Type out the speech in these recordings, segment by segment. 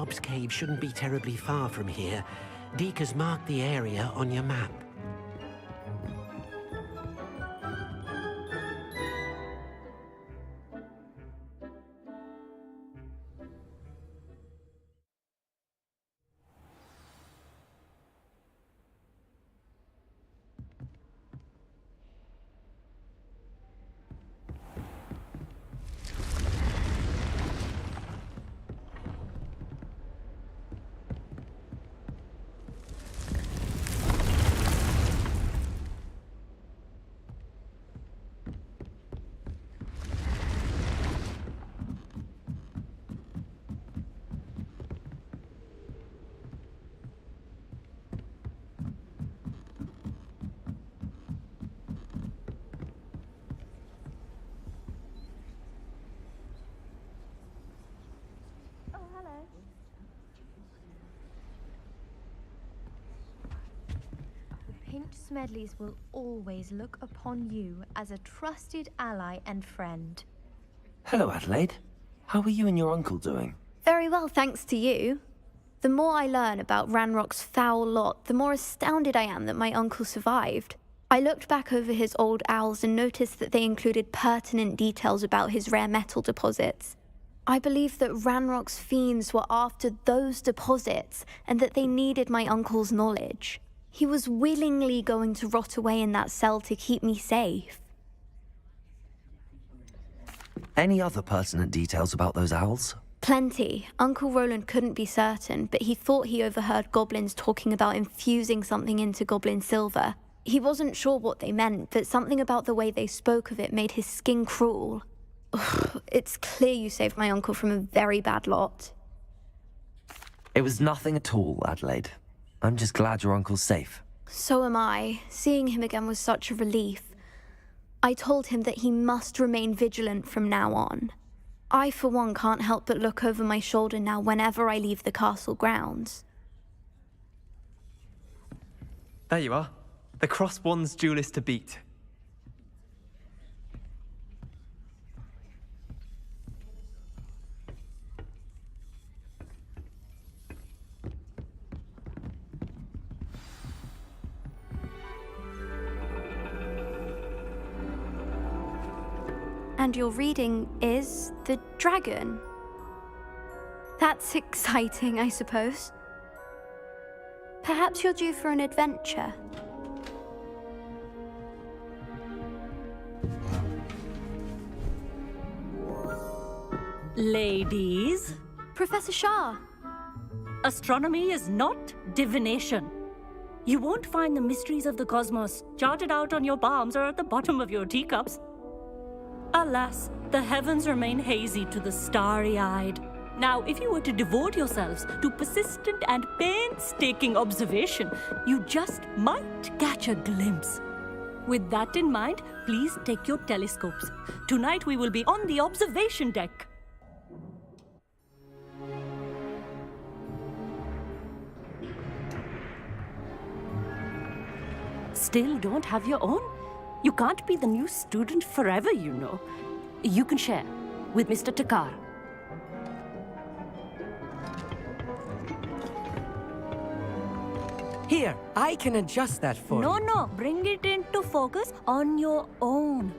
Aesop's cave shouldn't be terribly far from here. Deke has marked the area on your map. Pinch Smedleys will always look upon you as a trusted ally and friend. Hello, Adelaide. How are you and your uncle doing? Very well, thanks to you. The more I learn about Ranrock's foul lot, the more astounded I am that my uncle survived. I looked back over his old owls and noticed that they included pertinent details about his rare metal deposits. I believe that Ranrock's fiends were after those deposits and that they needed my uncle's knowledge. He was willingly going to rot away in that cell to keep me safe. Any other pertinent details about those owls? Plenty. Uncle Roland couldn't be certain, but he thought he overheard goblins talking about infusing something into goblin silver. He wasn't sure what they meant, but something about the way they spoke of it made his skin crawl. Ugh, it's clear you saved my uncle from a very bad lot. It was nothing at all, Adelaide. I'm just glad your uncle's safe. So am I. Seeing him again was such a relief. I told him that he must remain vigilant from now on. I, for one, can't help but look over my shoulder now whenever I leave the castle grounds. There you are. The cross-wands duelist to beat. And your reading is the dragon. That's exciting, I suppose. Perhaps you're due for an adventure. Ladies, Professor Shah. astronomy is not divination. You won't find the mysteries of the cosmos charted out on your palms or at the bottom of your teacups. Alas, the heavens remain hazy to the starry-eyed. Now, if you were to devote yourselves to persistent and painstaking observation, you just might catch a glimpse. With that in mind, please take your telescopes. Tonight we will be on the observation deck. Still don't have your own? You can't be the new student forever, you know. You can share with Mr. Takar. Here, I can adjust that for you. No, bring it into focus on your own.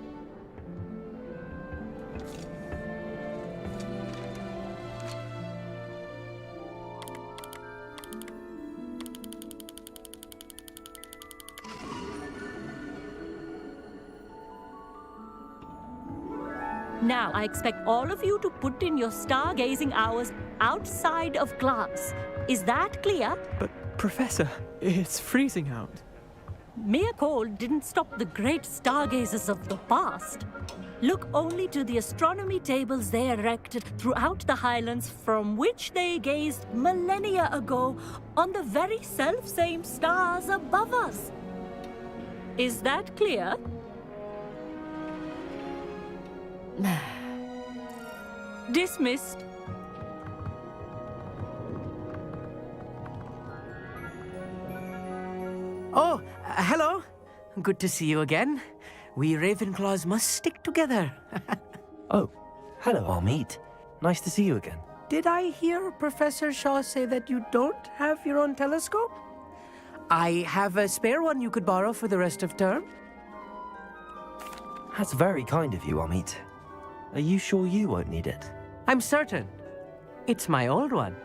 Now, I expect all of you to put in your stargazing hours outside of class. Is that clear? But, Professor, it's freezing out. Mere cold didn't stop the great stargazers of the past. Look only to the astronomy tables they erected throughout the highlands from which they gazed millennia ago on the very self-same stars above us. Is that clear? Dismissed. Oh, hello. Good to see you again. We Ravenclaws must stick together. Oh, hello, Armeet. Nice to see you again. did I hear Professor Shaw say that you don't have your own telescope? I have a spare one you could borrow for the rest of term. That's very kind of you, Amit. Are you sure you won't need it? I'm certain. It's my old one.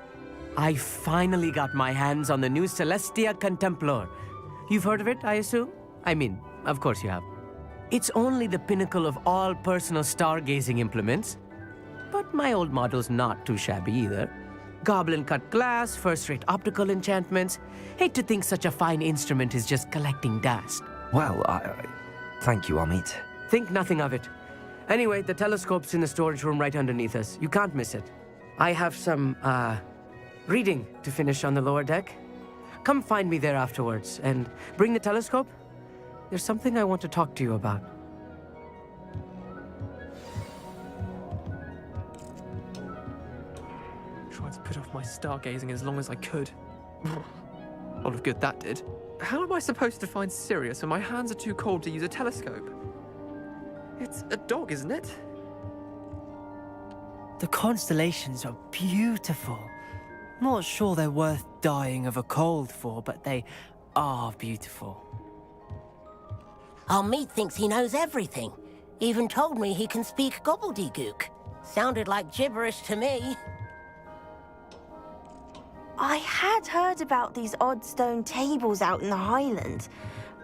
I finally got my hands on the new Celestia Contemplar. You've heard of it, I assume? I mean, of course you have. It's only the pinnacle of all personal stargazing implements. But my old model's not too shabby either. Goblin-cut glass, first-rate optical enchantments. Hate to think such a fine instrument is just collecting dust. Well, thank you, Amit. Think nothing of it. Anyway, the telescope's in the storage room right underneath us. You can't miss it. I have some, reading to finish on the lower deck. Come find me there afterwards, and bring the telescope. There's something I want to talk to you about. Tried to put off my stargazing as long as I could. Lot of good that did. How am I supposed to find Sirius when my hands are too cold to use a telescope? It's a dog, isn't it? The constellations are beautiful. Not sure they're worth dying of a cold for, but they are beautiful. Our meat thinks he knows everything. Even told me he can speak gobbledygook. Sounded like gibberish to me. I had heard about these odd stone tables out in the Highlands.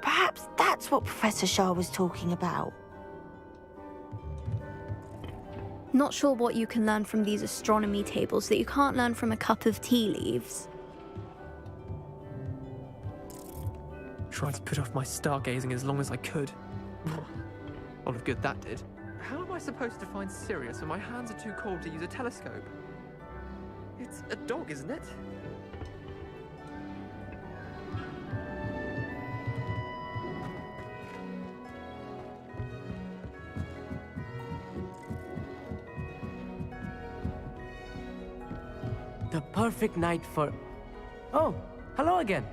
Perhaps that's what Professor Shah was talking about. Not sure what you can learn from these astronomy tables that you can't learn from a cup of tea leaves. Tried to put off my stargazing as long as I could. Lot of good that did. How am I supposed to find Sirius when my hands are too cold to use a telescope? It's a dog, isn't it? The perfect night for... Oh, hello again.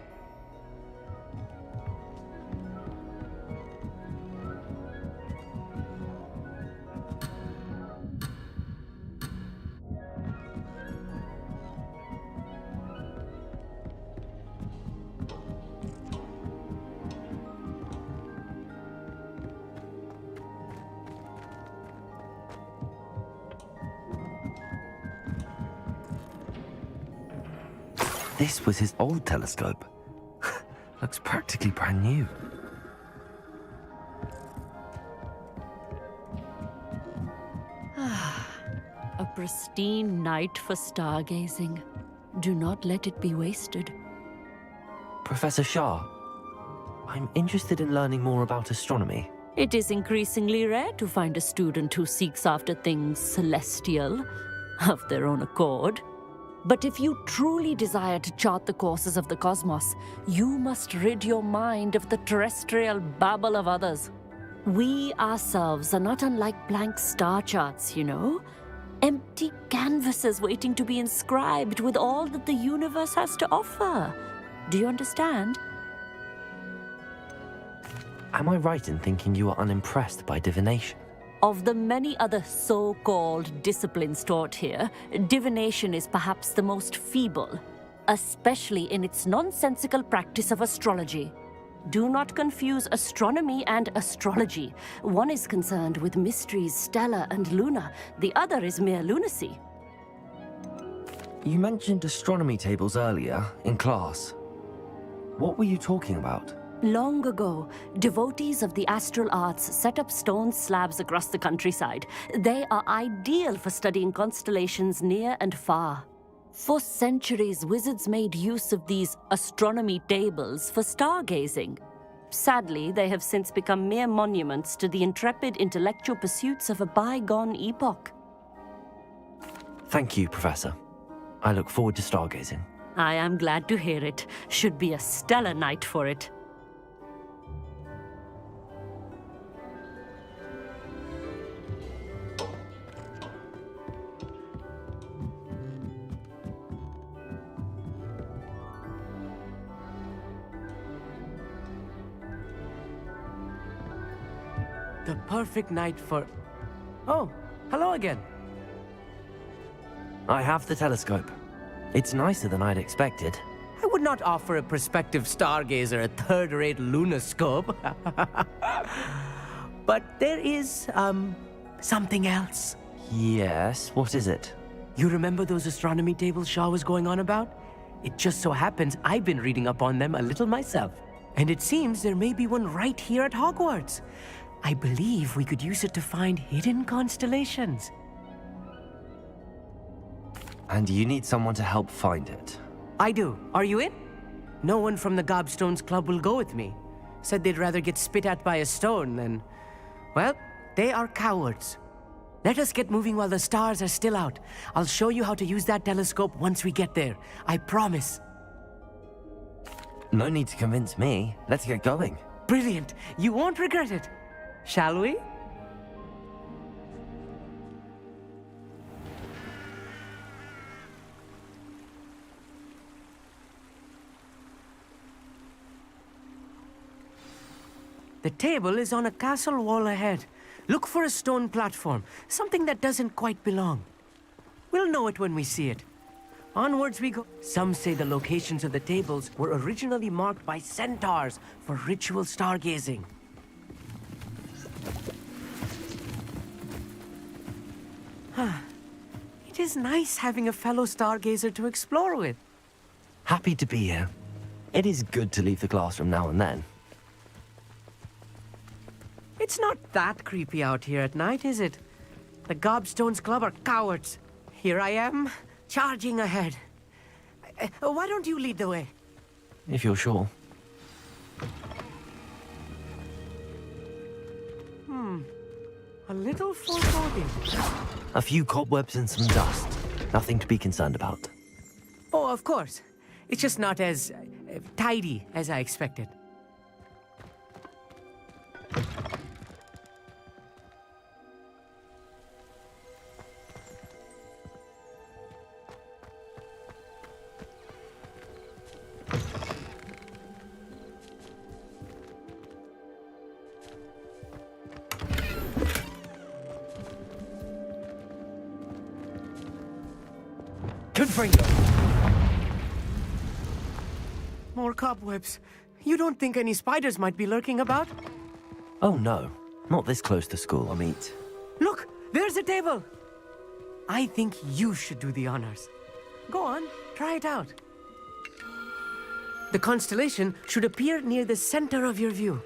This was his old telescope. Looks practically brand new. A pristine night for stargazing. Do not let it be wasted. Professor Shah, I'm interested in learning more about astronomy. It is increasingly rare to find a student who seeks after things celestial, of their own accord. But if you truly desire to chart the courses of the cosmos, you must rid your mind of the terrestrial babble of others. We ourselves are not unlike blank star charts, you know? Empty canvases waiting to be inscribed with all that the universe has to offer. Do you understand? Am I right in thinking you are unimpressed by divination? Of the many other so-called disciplines taught here, divination is perhaps the most feeble, especially in its nonsensical practice of astrology. Do not confuse astronomy and astrology. One is concerned with mysteries stellar and lunar, the other is mere lunacy. You mentioned astronomy tables earlier, in class. What were you talking about? Long ago, devotees of the astral arts set up stone slabs across the countryside. They are ideal for studying constellations near and far. For centuries, wizards made use of these astronomy tables for stargazing. Sadly, they have since become mere monuments to the intrepid intellectual pursuits of a bygone epoch. Thank you, Professor. I look forward to stargazing. I am glad to hear it. Should be a stellar night for it. The perfect night for... Oh, hello again. I have the telescope. It's nicer than I'd expected. I would not offer a prospective stargazer a third-rate lunoscope. But there is, something else. Yes, what is it? You remember those astronomy tables Shaw was going on about? It just so happens I've been reading up on them a little myself. And it seems there may be one right here at Hogwarts. I believe we could use it to find hidden constellations. And you need someone to help find it. I do. Are you in? No one from the Gobstones Club will go with me. Said they'd rather get spit at by a stone than... Well, they are cowards. Let us get moving while the stars are still out. I'll show you how to use that telescope once we get there. I promise. No need to convince me. Let's get going. Brilliant. You won't regret it. Shall we? The table is on a castle wall ahead. Look for a stone platform, something that doesn't quite belong. We'll know it when we see it. Onwards we go. Some say the locations of the tables were originally marked by centaurs for ritual stargazing. It is nice having a fellow stargazer to explore with. Happy to be here. It is good to leave the classroom now and then. It's not that creepy out here at night, is it? The Gobstones Club are cowards. Here I am, charging ahead. Why don't you lead the way? If you're sure. A little foreboding. A few cobwebs and some dust. Nothing to be concerned about. Oh, of course. It's just not as tidy as I expected. Good for you. More cobwebs. You don't think any spiders might be lurking about? Oh no, not this close to school, Amit. Look, there's a table. I think you should do the honors. Go on, try it out. The constellation should appear near the center of your view.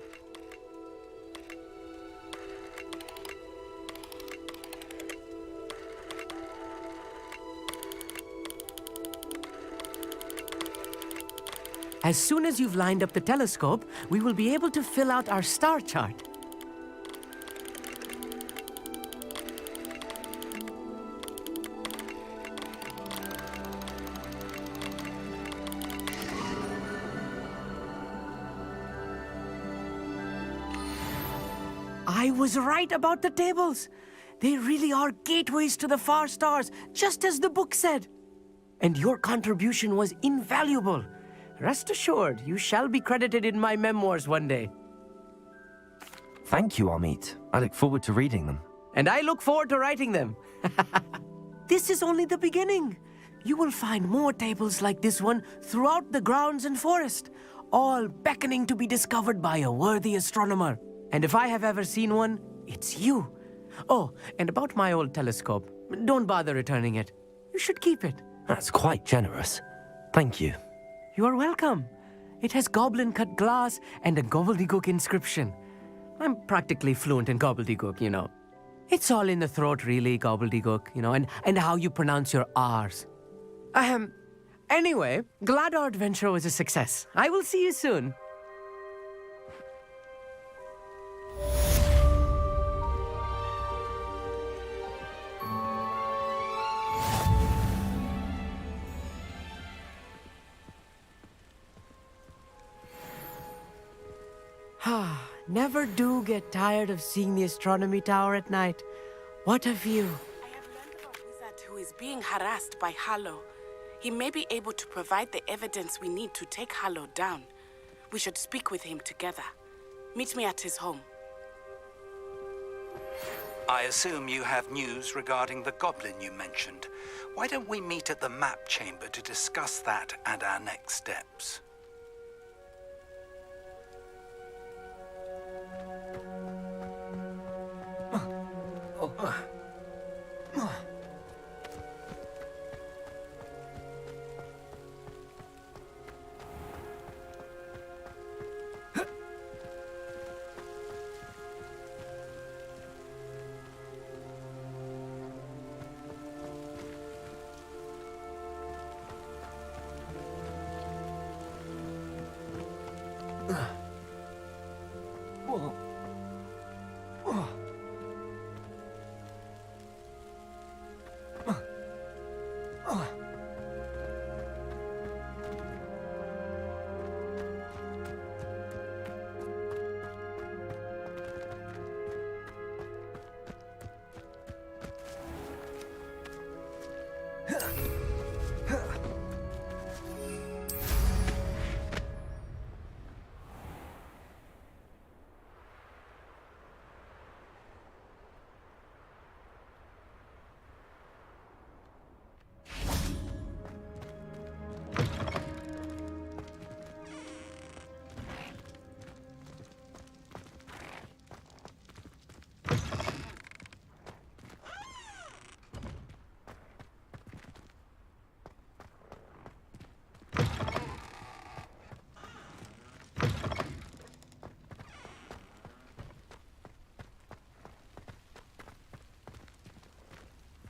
As soon as you've lined up the telescope, we will be able to fill out our star chart. I was right about the tables. They really are gateways to the far stars, just as the book said. And your contribution was invaluable. Rest assured, you shall be credited in my memoirs one day. Thank you, Amit. I look forward to reading them. And I look forward to writing them. This is only the beginning. You will find more tables like this one throughout the grounds and forest, all beckoning to be discovered by a worthy astronomer. And if I have ever seen one, it's you. Oh, and about my old telescope, don't bother returning it. You should keep it. That's quite generous. Thank you. You are welcome. It has goblin-cut glass and a gobbledygook inscription. I'm practically fluent in gobbledygook, you know. It's all in the throat, really, gobbledygook, you know, and how you pronounce your R's. Anyway, glad our adventure was a success. I will see you soon. Never do get tired of seeing the astronomy tower at night. What a view. I have learned of a wizard who is being harassed by Harlow. He may be able to provide the evidence we need to take Harlow down. We should speak with him together. Meet me at his home. I assume you have news regarding the goblin you mentioned. Why don't we meet at the map chamber to discuss that and our next steps?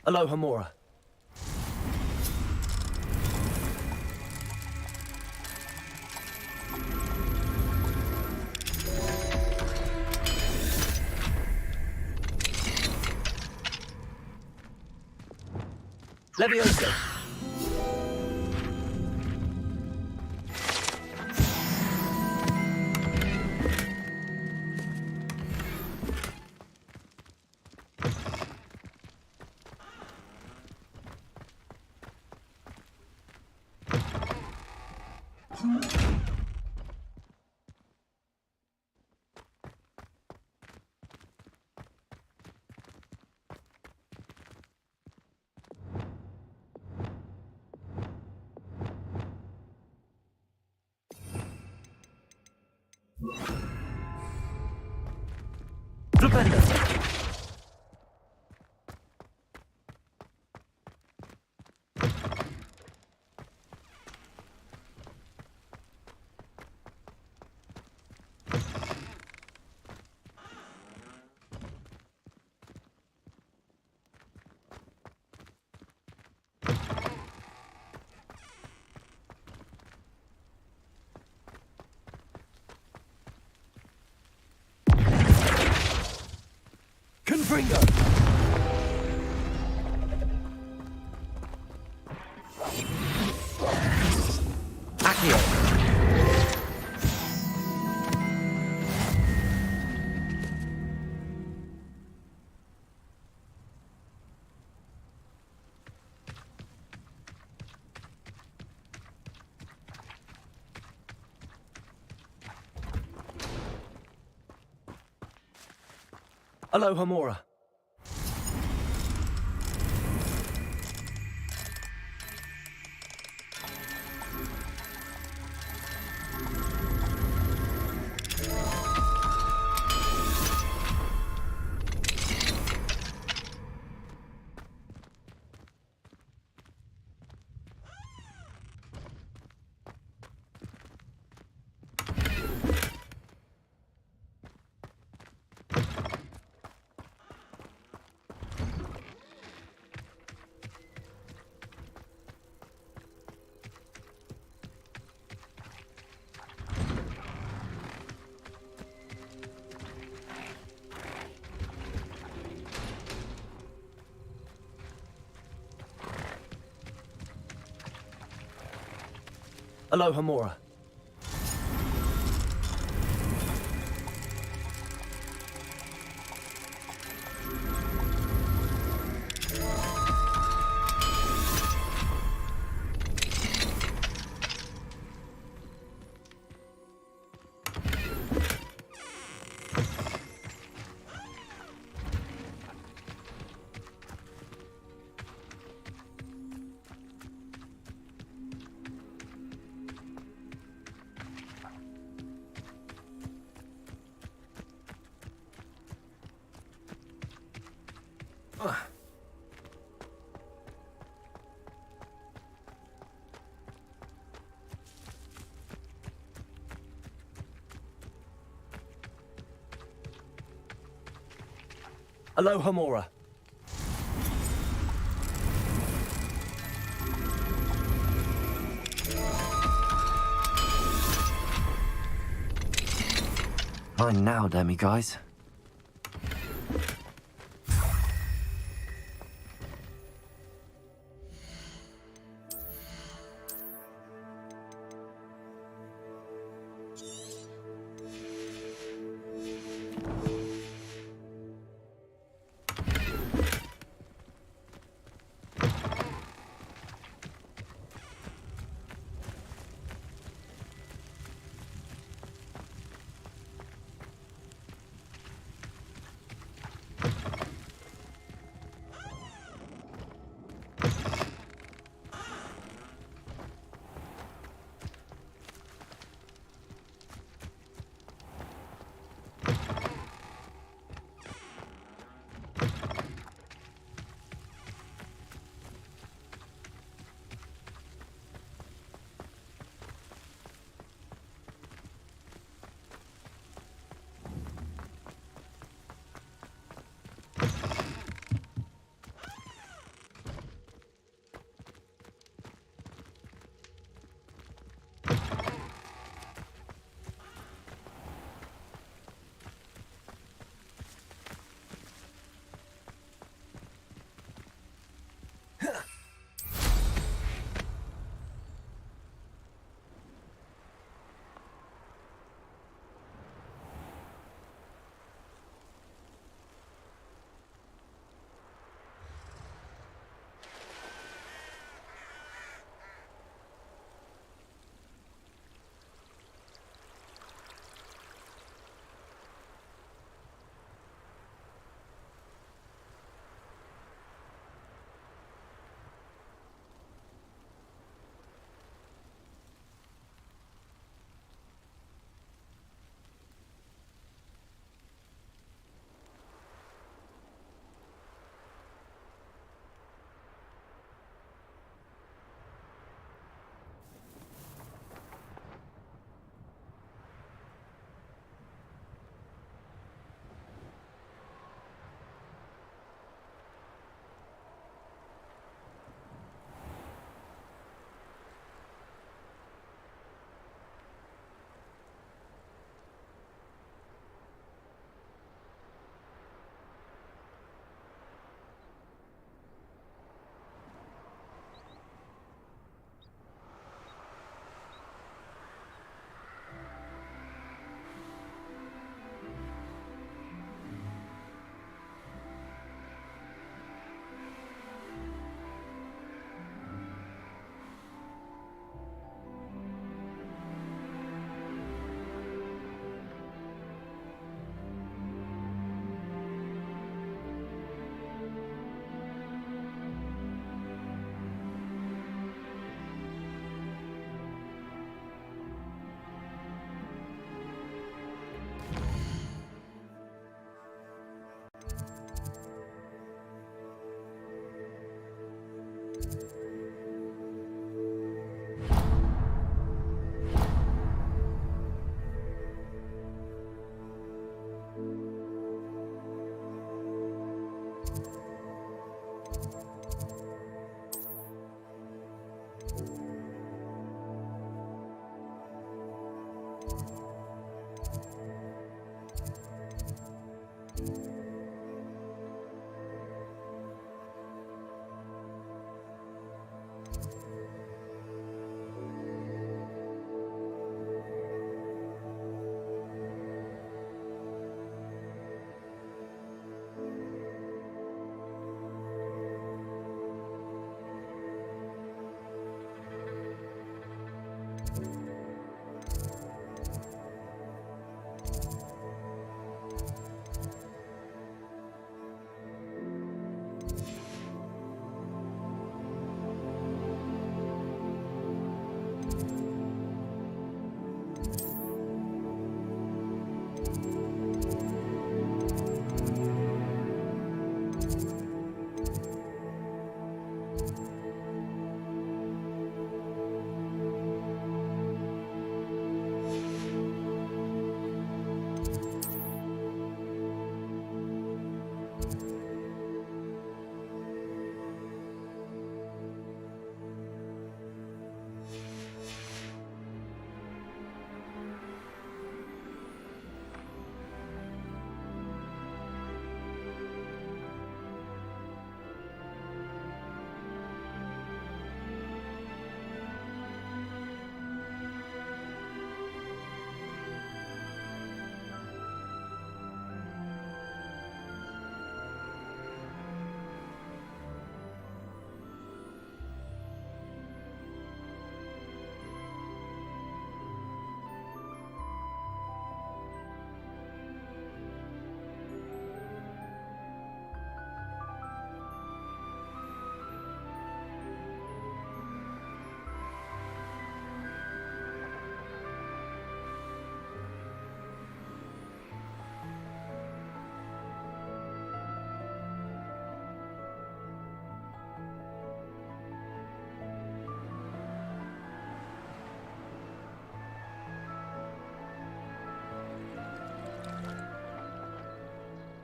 Aloha Mora. Leviosa. Confringo! Accio! Aloha Mora. Aloha Mora. Aloha Mora. Fine now, demi-guys.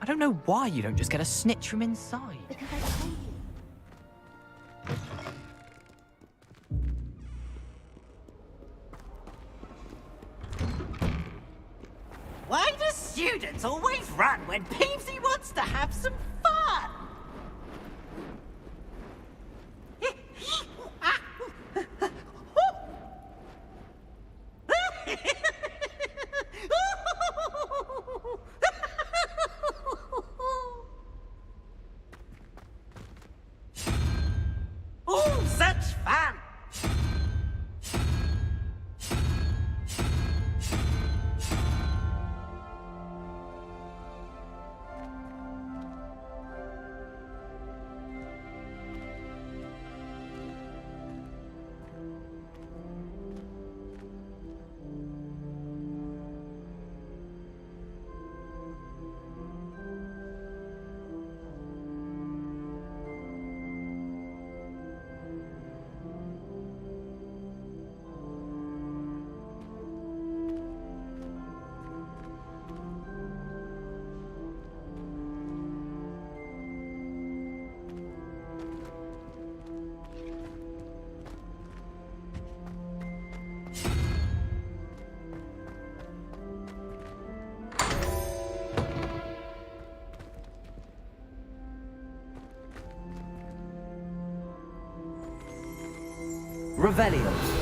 don't know why you don't just get a snitch from inside. Why do students always run when Peepsy wants to have some fun? Oh, such fun! Revelio.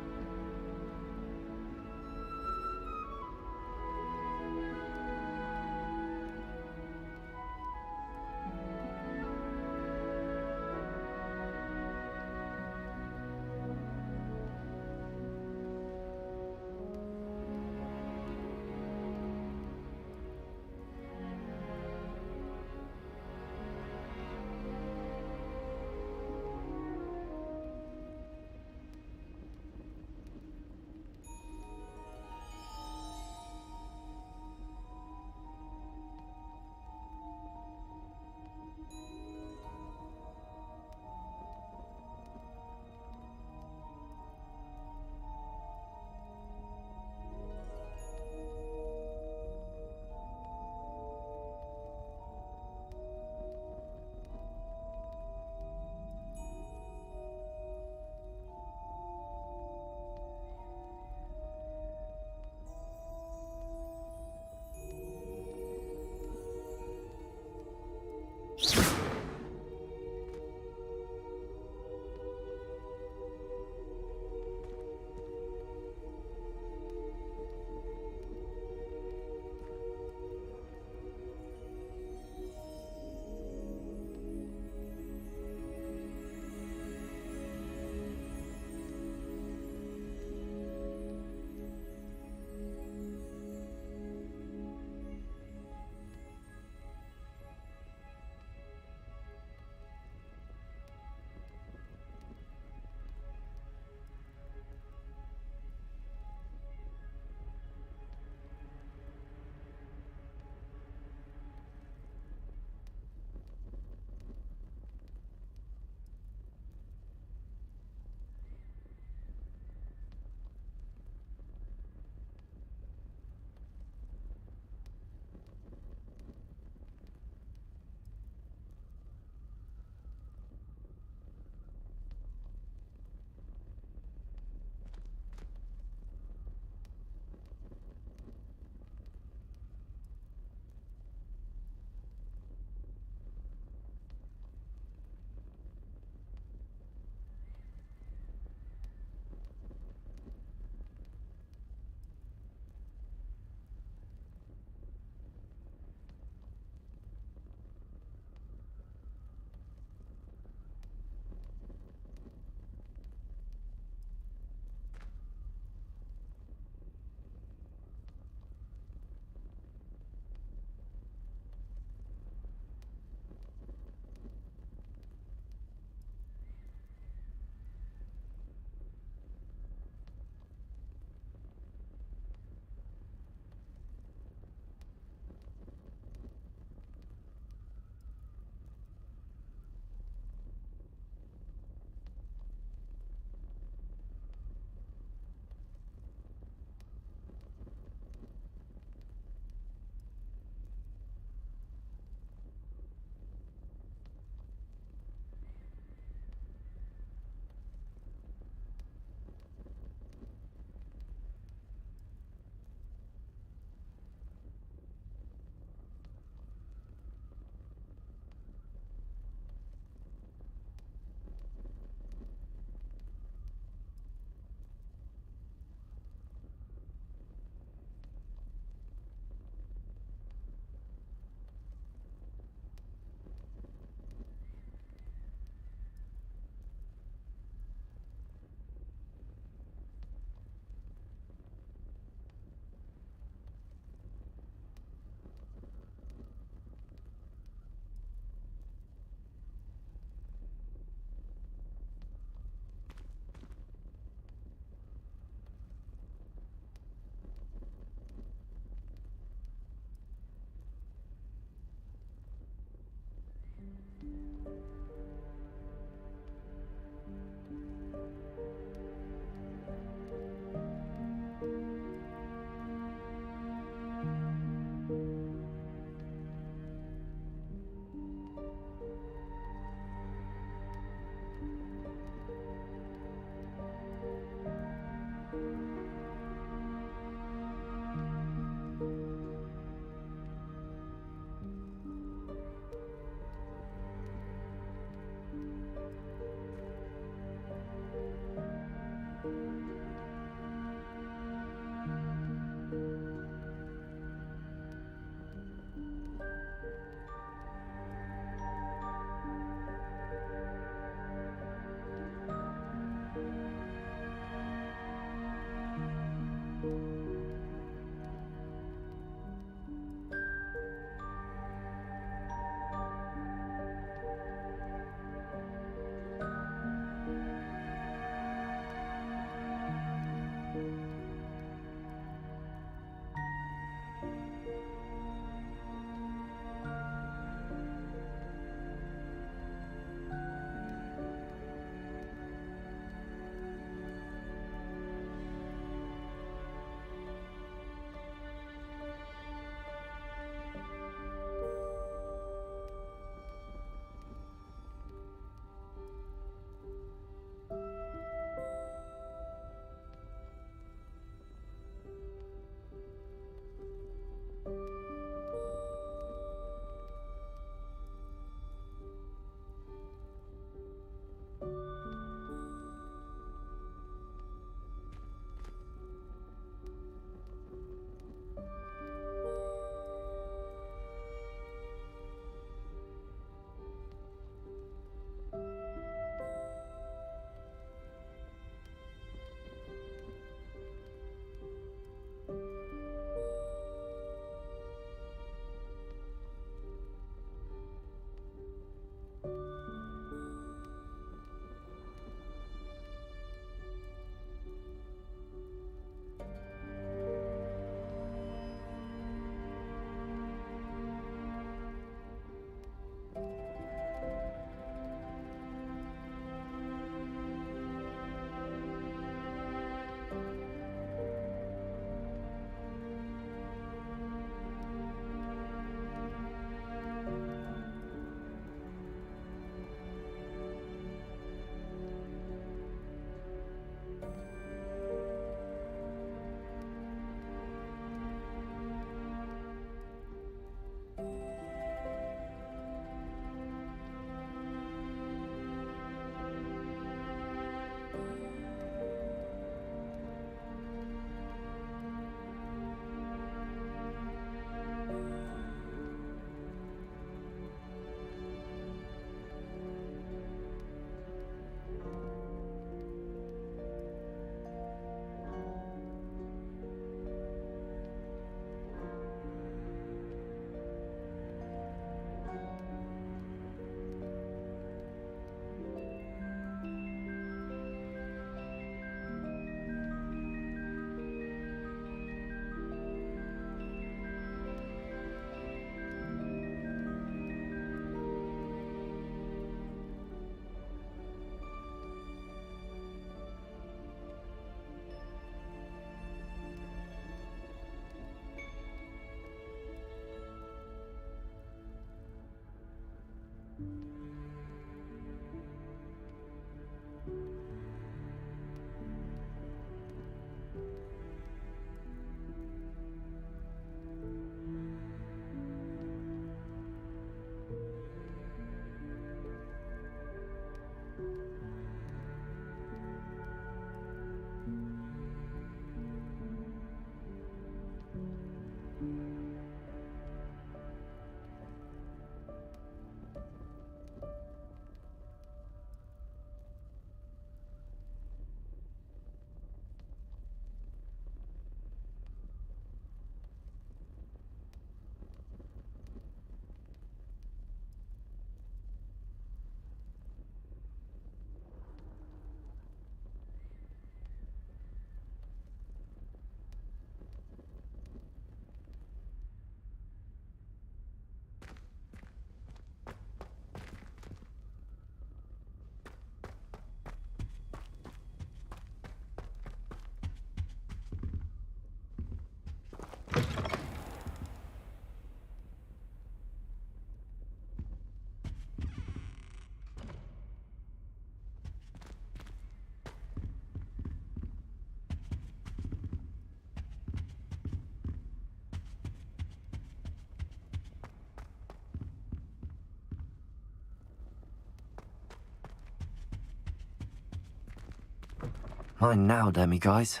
Mine now, demi guys.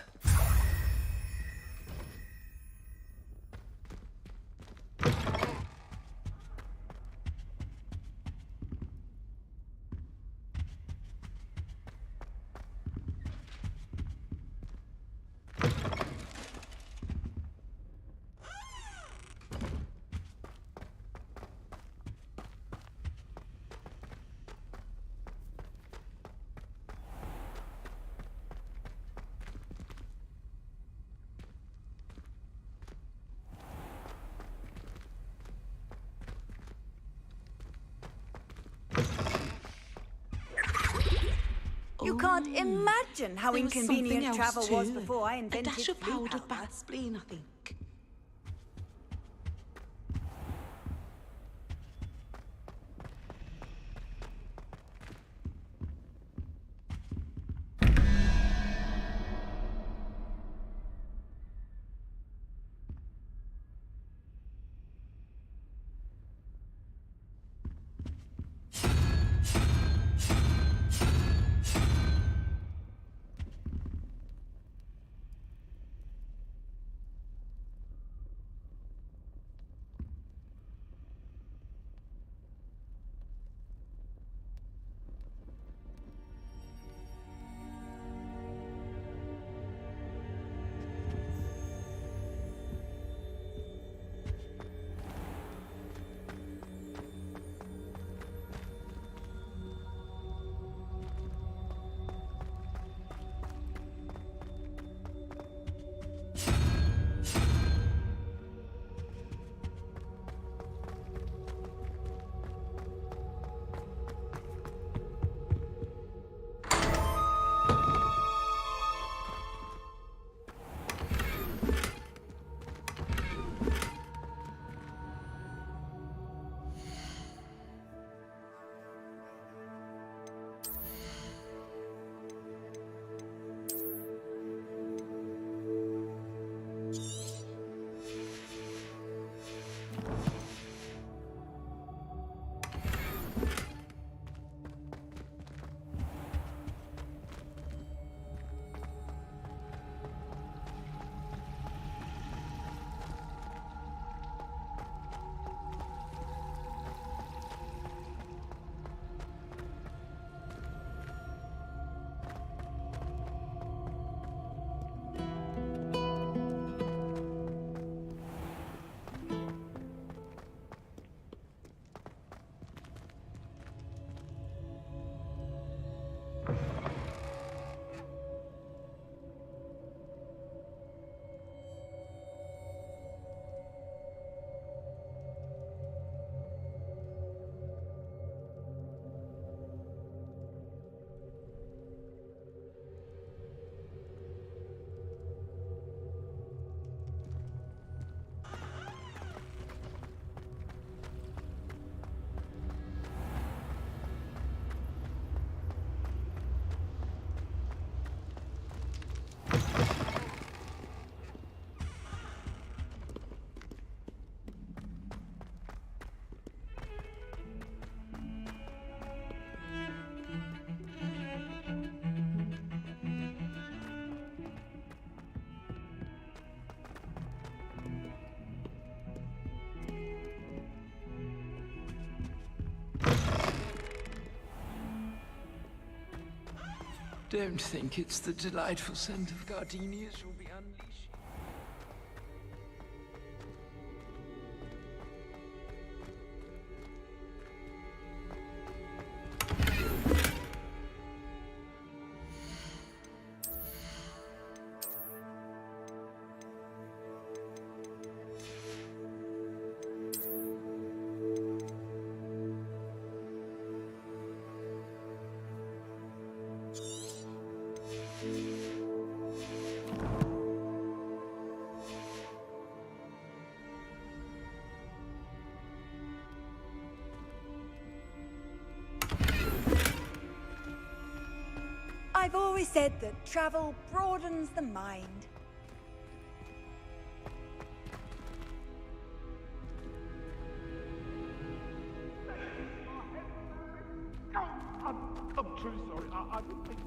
You can't imagine how There was inconvenient something else travel was too. before I A invented dash of blue powdered powder. bat spleen, I think. Don't think it's the delightful scent of gardenias you'll be unleashing. I've always said that travel broadens the mind. I'm truly sorry. I didn't think...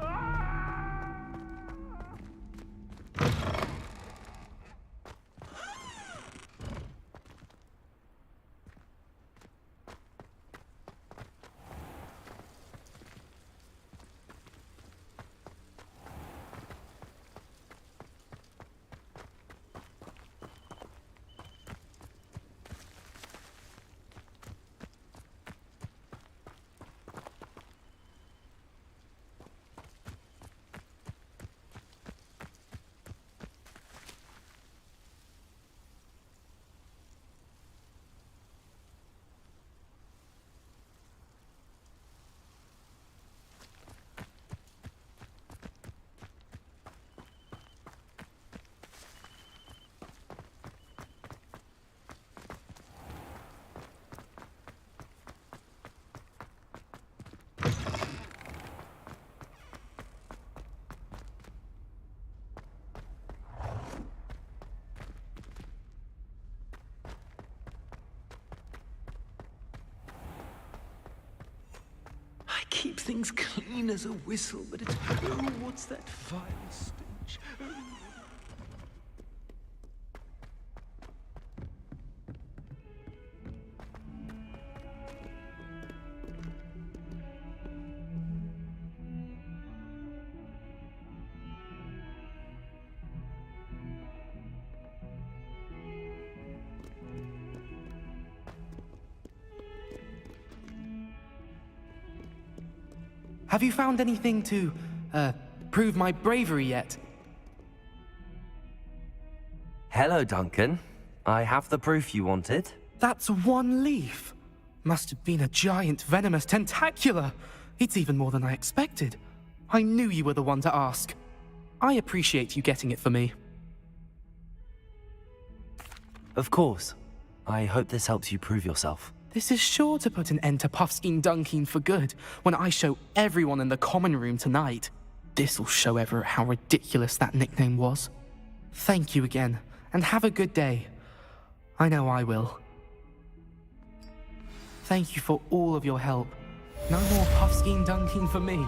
Ah! thing's clean as a whistle, but it's... Oh, what's that vile stench? Oh. Have you found anything to, prove my bravery yet? Hello, Duncan. I have the proof you wanted. That's one leaf. Must have been a giant venomous tentacula. It's even more than I expected. I knew you were the one to ask. I appreciate you getting it for me. Of course. I hope this helps you prove yourself. This is sure to put an end to Puffskein Dunkeen for good when I show everyone in the common room tonight. This'll show Everett how ridiculous that nickname was. Thank you again, and have a good day. I know I will. Thank you for all of your help. No more Puffskein Dunkeen for me.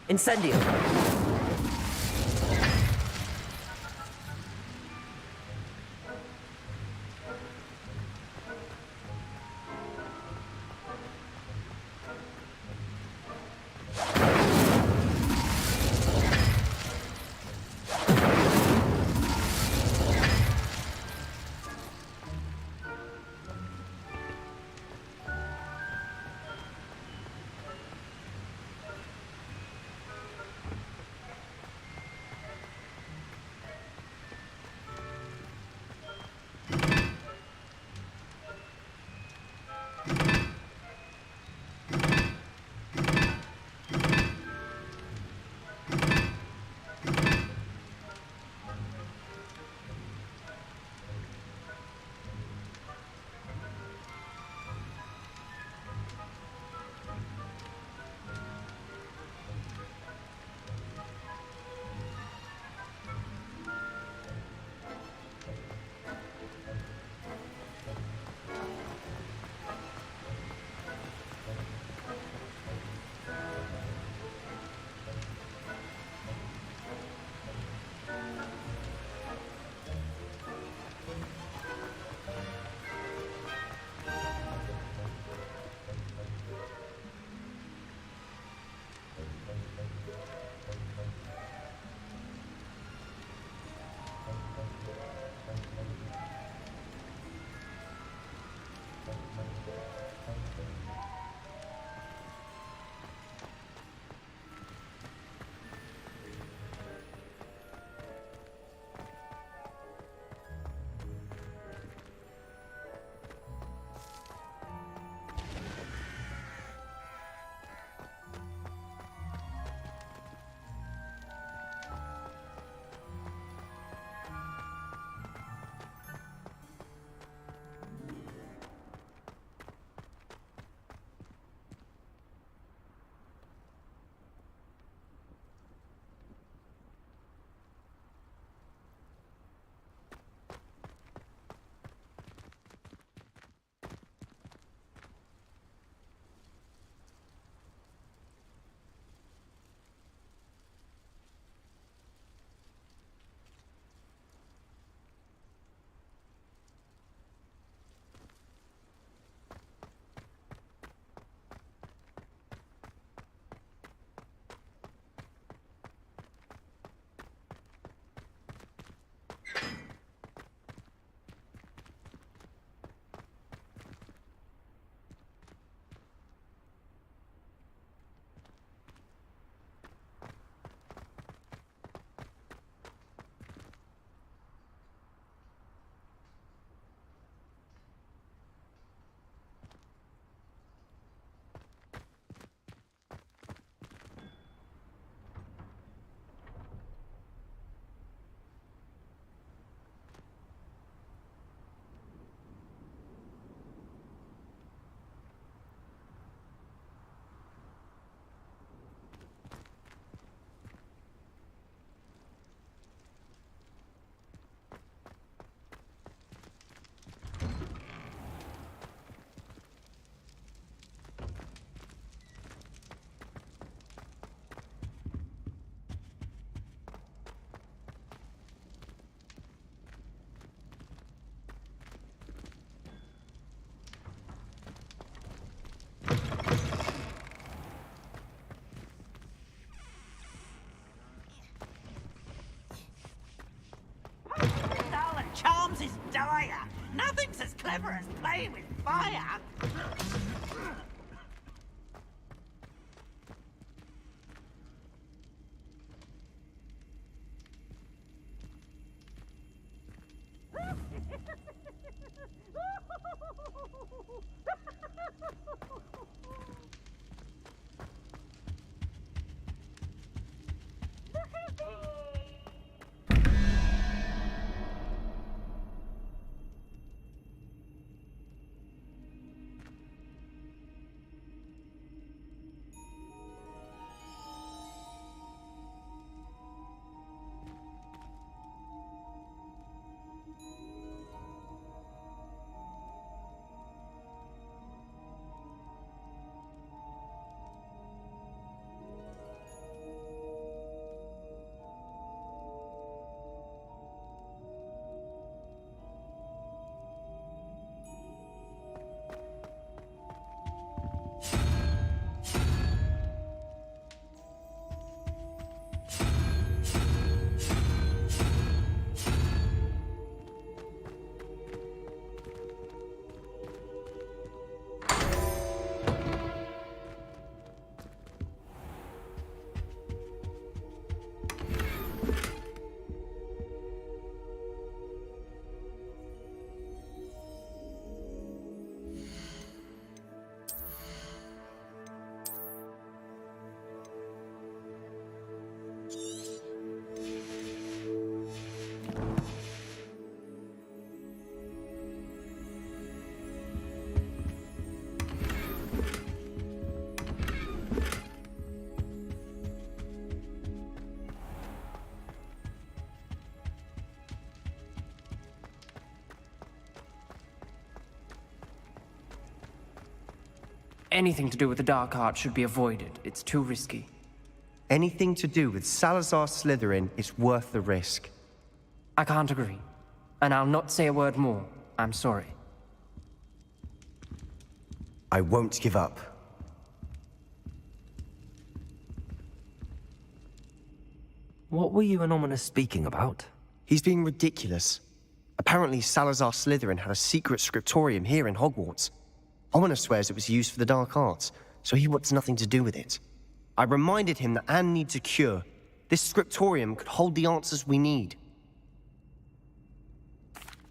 Incendio! dire. Nothing's as clever as playing with fire. Anything to do with the dark arts should be avoided. It's too risky. Anything to do with Salazar Slytherin is worth the risk. I can't agree. And I'll not say a word more. I'm sorry. I won't give up. What were you and Ominous speaking about? He's being ridiculous. Apparently Salazar Slytherin had a secret scriptorium here in Hogwarts. Ominous swears it was used for the dark arts, so he wants nothing to do with it. I reminded him that Anne needs a cure. This scriptorium could hold the answers we need.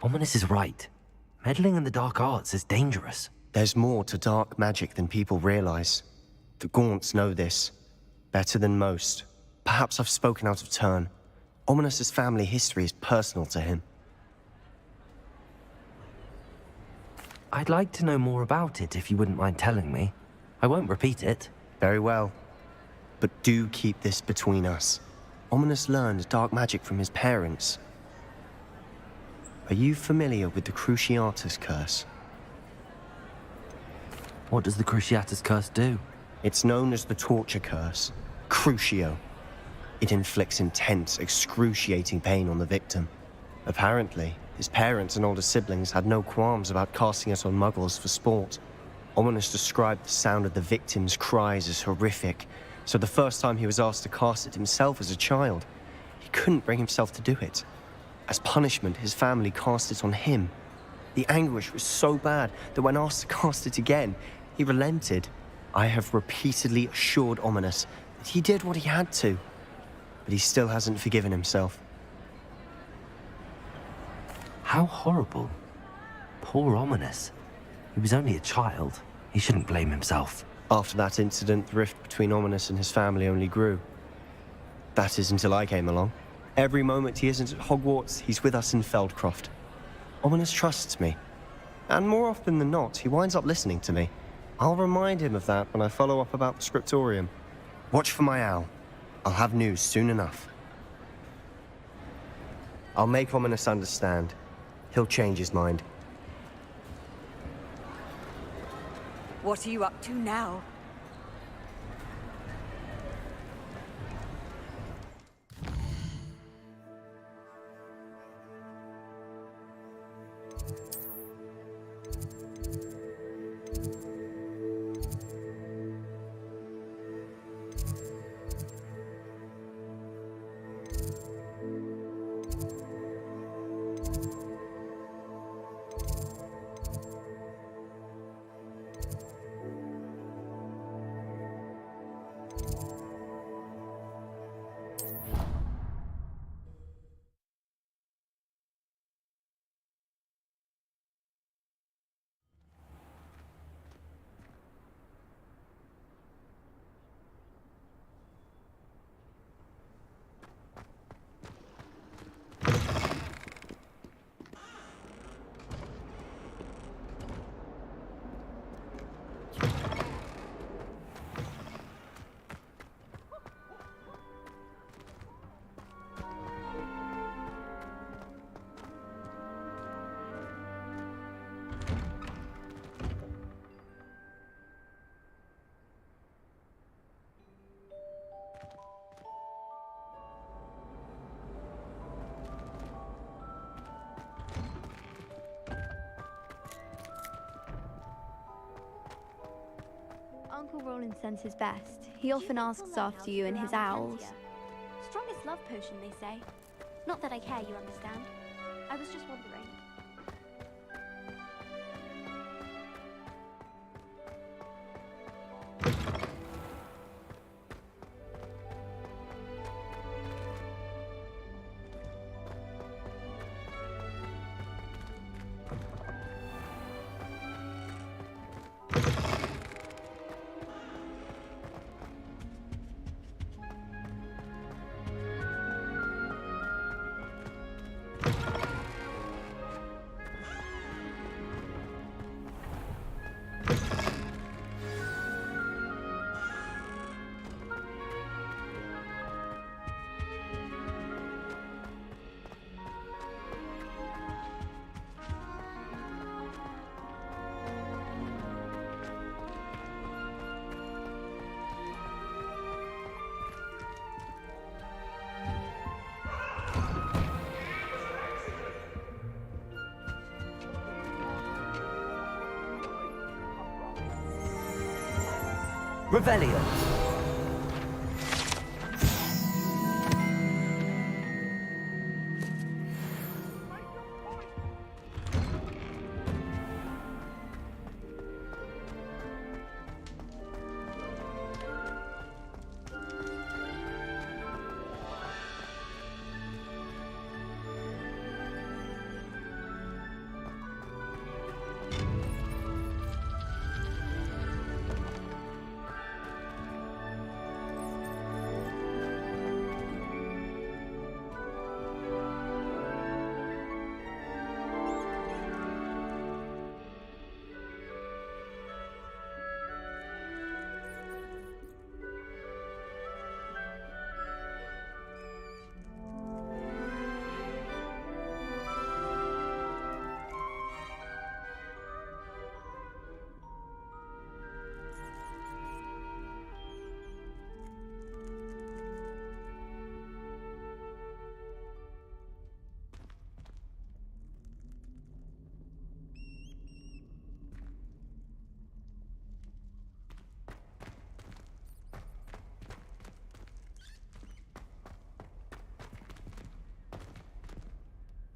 Ominous is right. Meddling in the dark arts is dangerous. There's more to dark magic than people realize. The Gaunts know this. Better than most. Perhaps I've spoken out of turn. Ominous's family history is personal to him. I'd like to know more about it if you wouldn't mind telling me. I won't repeat it. Very well. But do keep this between us. Ominous learned dark magic from his parents. Are you familiar with the Cruciatus Curse? What does the Cruciatus Curse do? It's known as the Torture Curse. Crucio. It inflicts intense, excruciating pain on the victim. Apparently, his parents and older siblings had no qualms about casting it on muggles for sport. Ominous described the sound of the victim's cries as horrific, so the first time he was asked to cast it himself as a child, he couldn't bring himself to do it. As punishment, his family cast it on him. The anguish was so bad that when asked to cast it again, he relented. I have repeatedly assured Ominous that he did what he had to, but he still hasn't forgiven himself. How horrible. Poor Ominous. He was only a child. He shouldn't blame himself. After that incident, the rift between Ominous and his family only grew. That is until I came along. Every moment he isn't at Hogwarts, he's with us in Feldcroft. Ominous trusts me. And more often than not, he winds up listening to me. I'll remind him of that when I follow up about the scriptorium. Watch for my owl. I'll have news soon enough. I'll make Ominous understand. He'll change his mind. What are you up to now? Uncle Roland sends his best. He often asks after you and his owls. Strongest love potion, they say. Not that I care, you understand. I was just wondering. Revelio.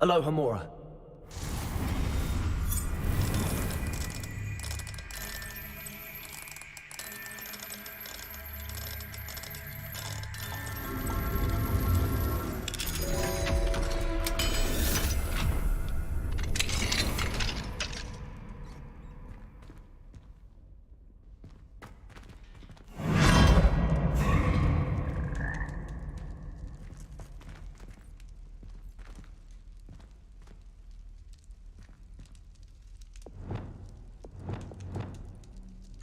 Aloha Mora.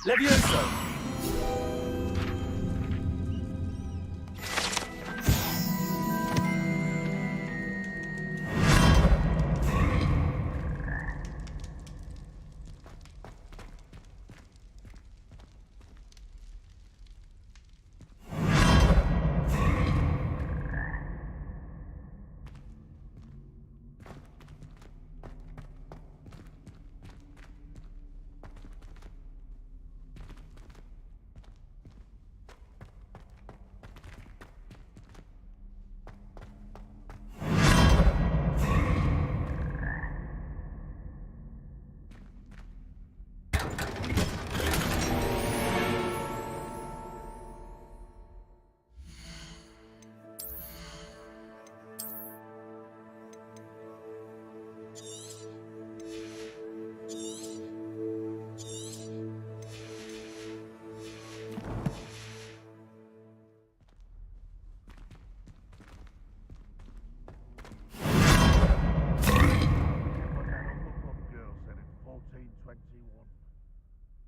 Levioso!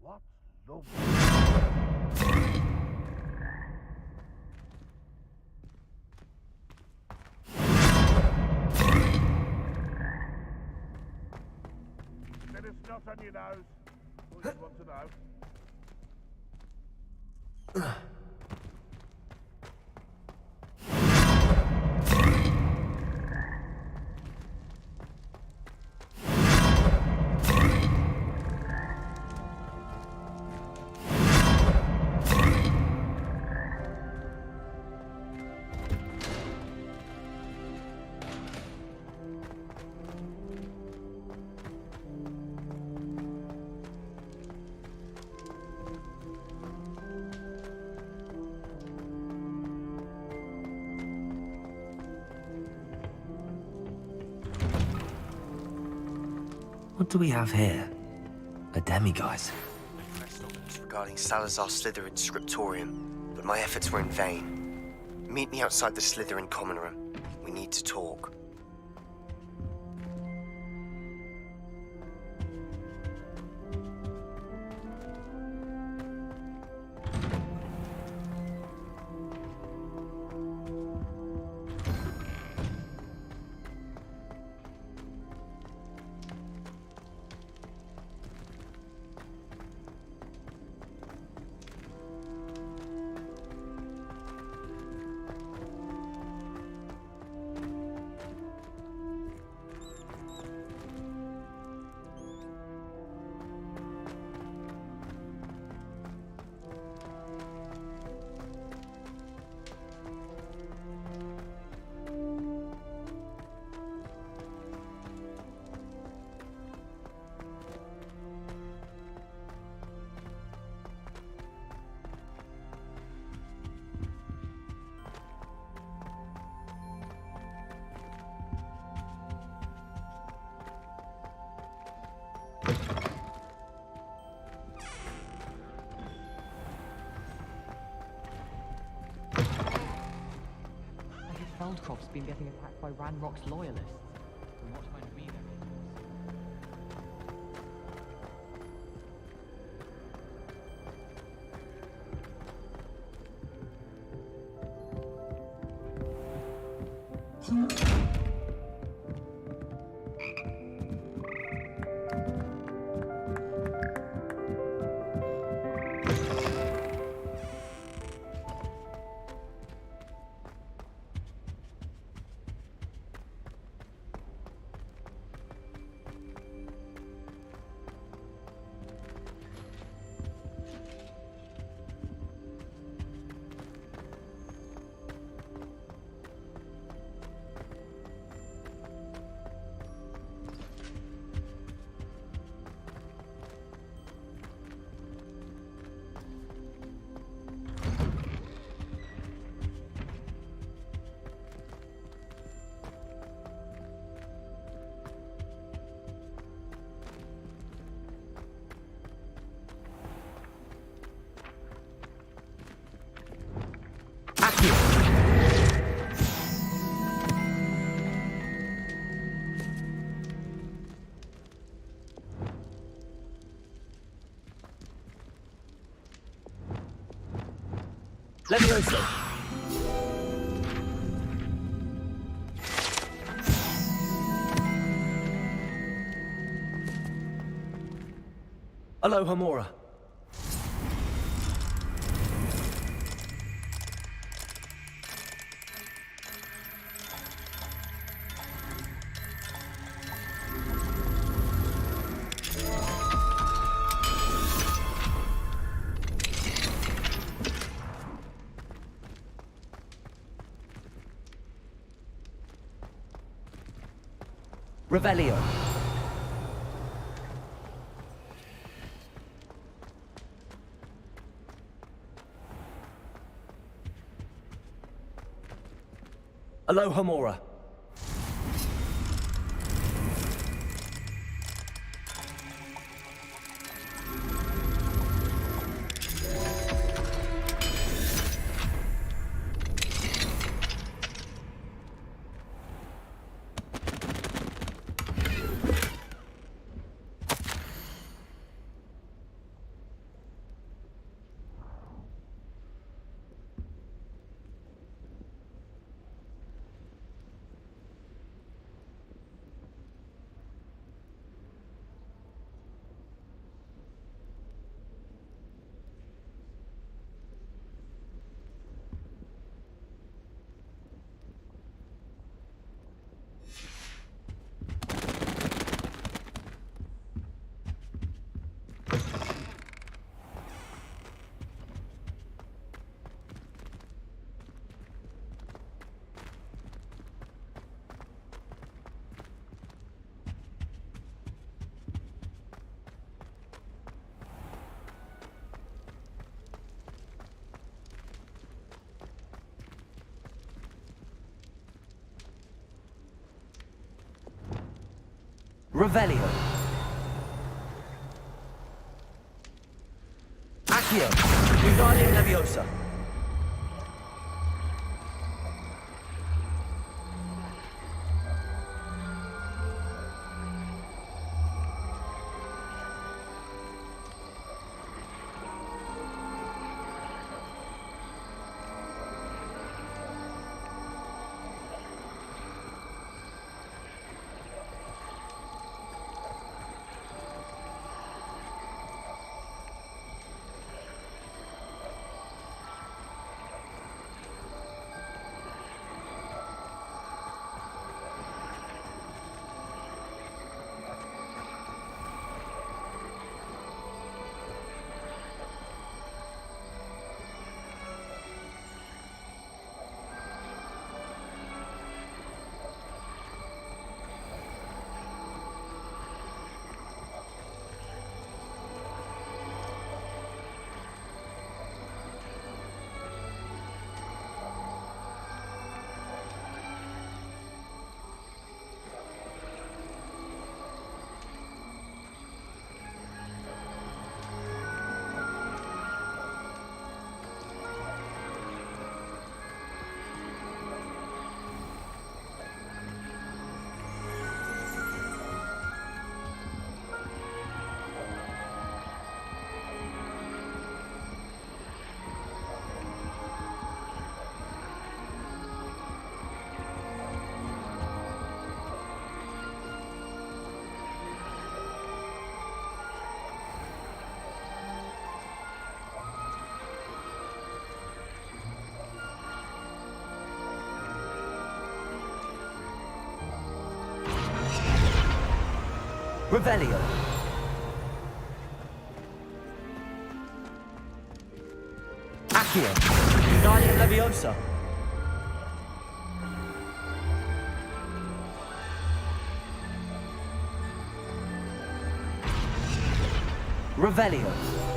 What love? Let us not on your nose. What do you want to know? do we have here? A demiguise. Regarding Salazar Slytherin's scriptorium, but my efforts were in vain. Meet me outside the Slytherin common room. We need to talk. Feldcroft's been getting attacked by Ranrock's loyalists. From what I read, Levioso! Aloha Mora. Revelio. Aloha Mora. Revelio. Accio, Wingardium Leviosa. Revelio. Accio, Wingardium Leviosa. Revelio.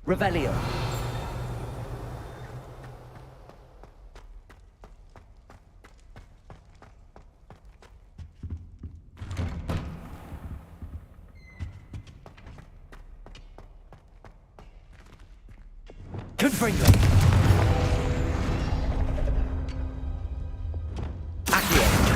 Revelio. Confringo. Accio.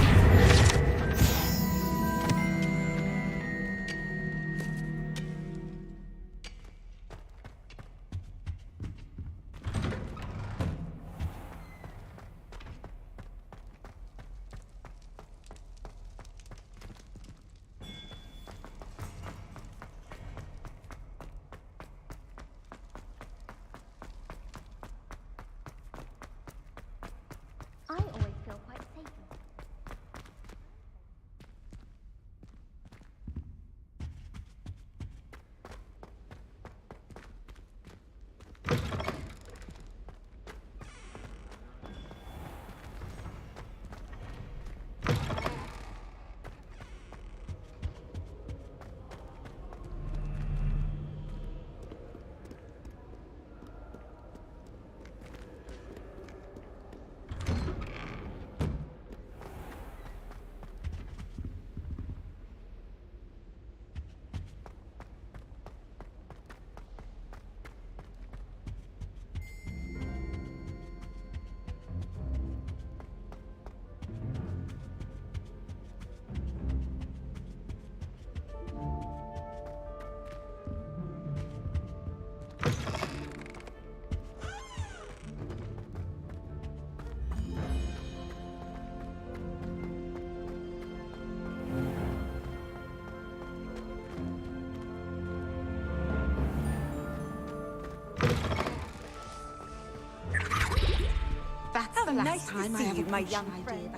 Nice to see you, my young friend.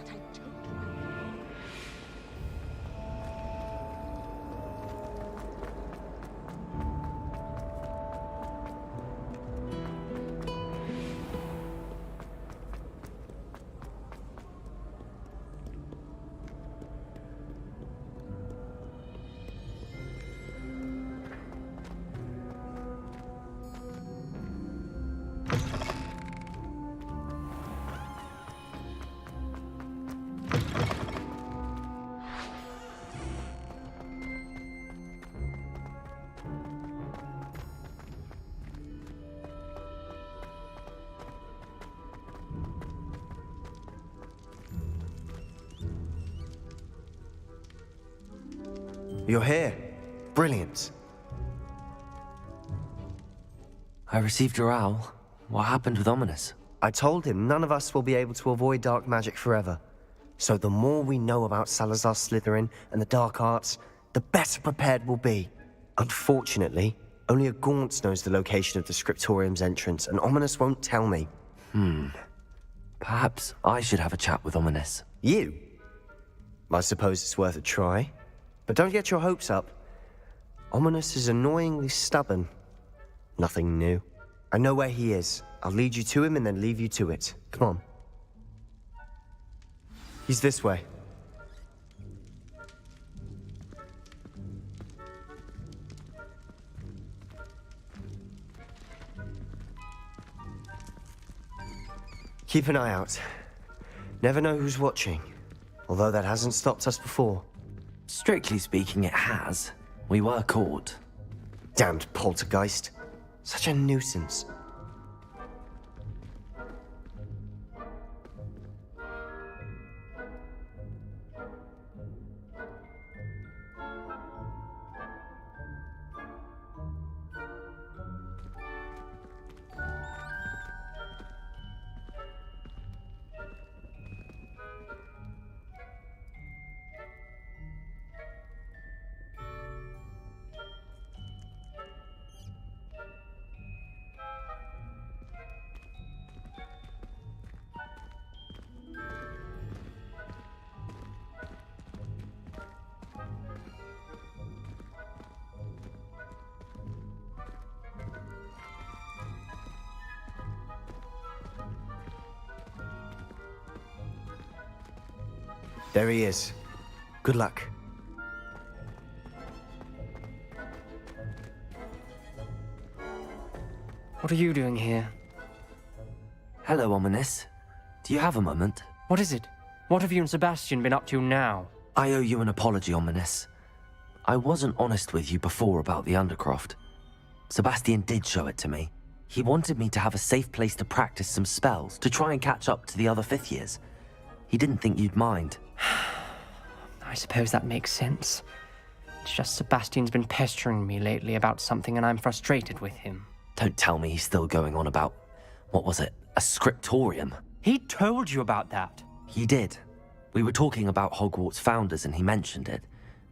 You're here. Brilliant. I received your owl. What happened with Ominous? I told him none of us will be able to avoid dark magic forever. So the more we know about Salazar Slytherin and the dark arts, the better prepared we'll be. Unfortunately, only a Gaunt knows the location of the Scriptorium's entrance, and Ominous won't tell me. Perhaps I should have a chat with Ominous. You? I suppose it's worth a try. But don't get your hopes up. Ominous is annoyingly stubborn. Nothing new. I know where he is. I'll lead you to him and then leave you to it. Come on. He's this way. Keep an eye out. Never know who's watching. Although that hasn't stopped us before. Strictly speaking, it has. We were caught. Damned poltergeist. Such a nuisance. There he is. Good luck. What are you doing here? Hello, Ominous. Do you have a moment? What is it? What have you and Sebastian been up to now? I owe you an apology, Ominous. I wasn't honest with you before about the Undercroft. Sebastian did show it to me. He wanted me to have a safe place to practice some spells, to try and catch up to the other fifth years. He didn't think you'd mind. I suppose that makes sense. It's just Sebastian's been pestering me lately about something and I'm frustrated with him. Don't tell me he's still going on about, what was it, a scriptorium? He told you about that? He did. We were talking about Hogwarts founders and he mentioned it.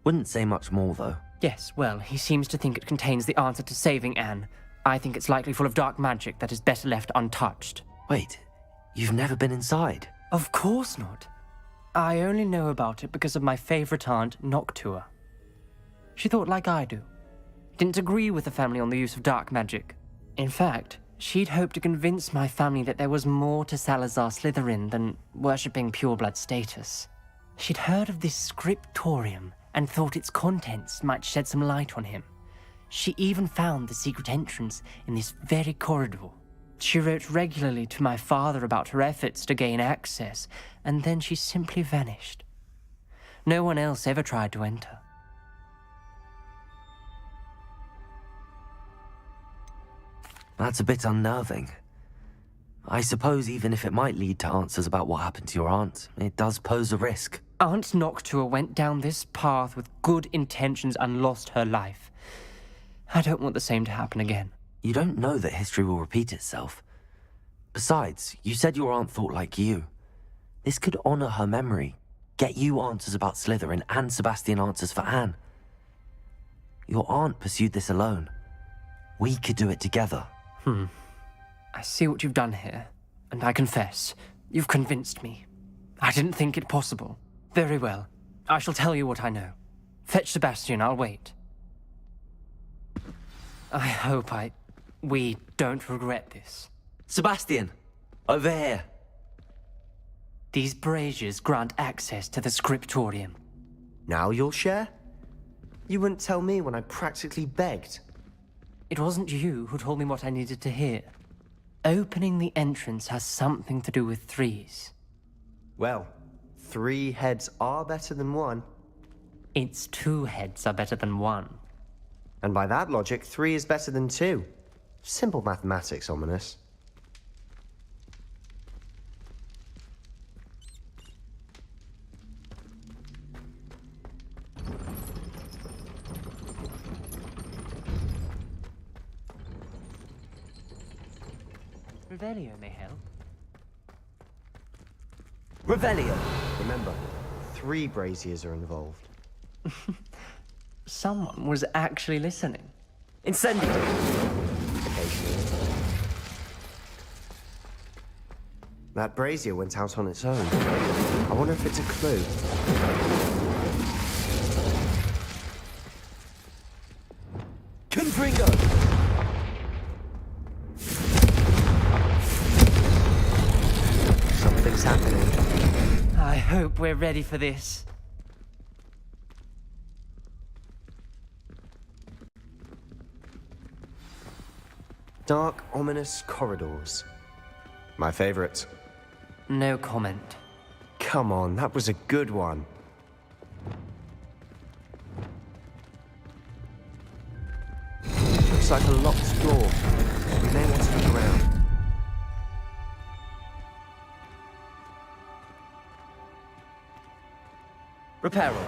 Wouldn't say much more, though. Yes, well, he seems to think it contains the answer to saving Anne. I think it's likely full of dark magic that is better left untouched. Wait, you've never been inside? Of course not. I only know about it because of my favorite aunt, Noctua. She thought like I do. Didn't agree with the family on the use of dark magic. In fact, she'd hoped to convince my family that there was more to Salazar Slytherin than worshipping pureblood status. She'd heard of this scriptorium and thought its contents might shed some light on him. She even found the secret entrance in this very corridor. She wrote regularly to my father about her efforts to gain access, and then she simply vanished. No one else ever tried to enter. That's a bit unnerving. I suppose even if it might lead to answers about what happened to your aunt, it does pose a risk. Aunt Noctua went down this path with good intentions and lost her life. I don't want the same to happen again. You don't know that history will repeat itself. Besides, you said your aunt thought like you. This could honor her memory, get you answers about Slytherin and Sebastian answers for Anne. Your aunt pursued this alone. We could do it together. I see what you've done here, and I confess, You've convinced me. I didn't think it possible. Very well. I shall tell you what I know. Fetch Sebastian, I'll wait. I hope we don't regret this. Sebastian! Over here! These braziers grant access to the scriptorium. Now you'll share? You wouldn't tell me when I practically begged. It wasn't you who told me what I needed to hear. Opening the entrance has something to do with threes. Well, 3 heads are better than 1. It's 2 heads are better than 1. And by that logic, 3 is better than 2. Simple mathematics, Ominous. Revelio may help. Revelio! Remember, 3 braziers are involved. Someone was actually listening. Incendio! Occasionally. That brazier went out on its own. I wonder if it's a clue. Confringo! Something's happening. I hope we're ready for this. Dark, ominous corridors. My favorite. No comment. Come on, that was a good one. Looks like a locked door. We may want to look around. Reparo.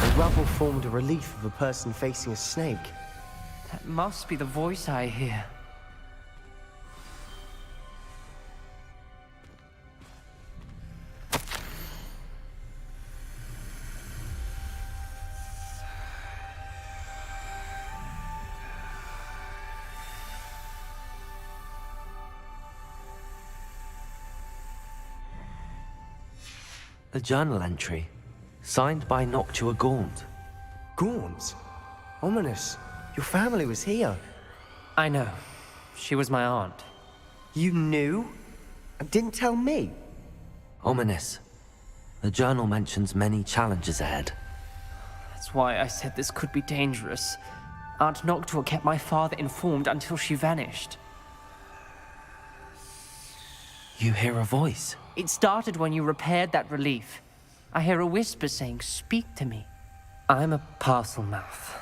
The rubble formed a relief of a person facing a snake. That must be the voice I hear. A journal entry, signed by Noctua Gaunt. Gaunt? Ominous. Your family was here. I know. She was my aunt. You knew? And didn't tell me? Ominous. The journal mentions many challenges ahead. That's why I said this could be dangerous. Aunt Noctua kept my father informed until she vanished. You hear a voice? It started when you repaired that relief. I hear a whisper saying, "Speak to me." I'm a parcel mouth.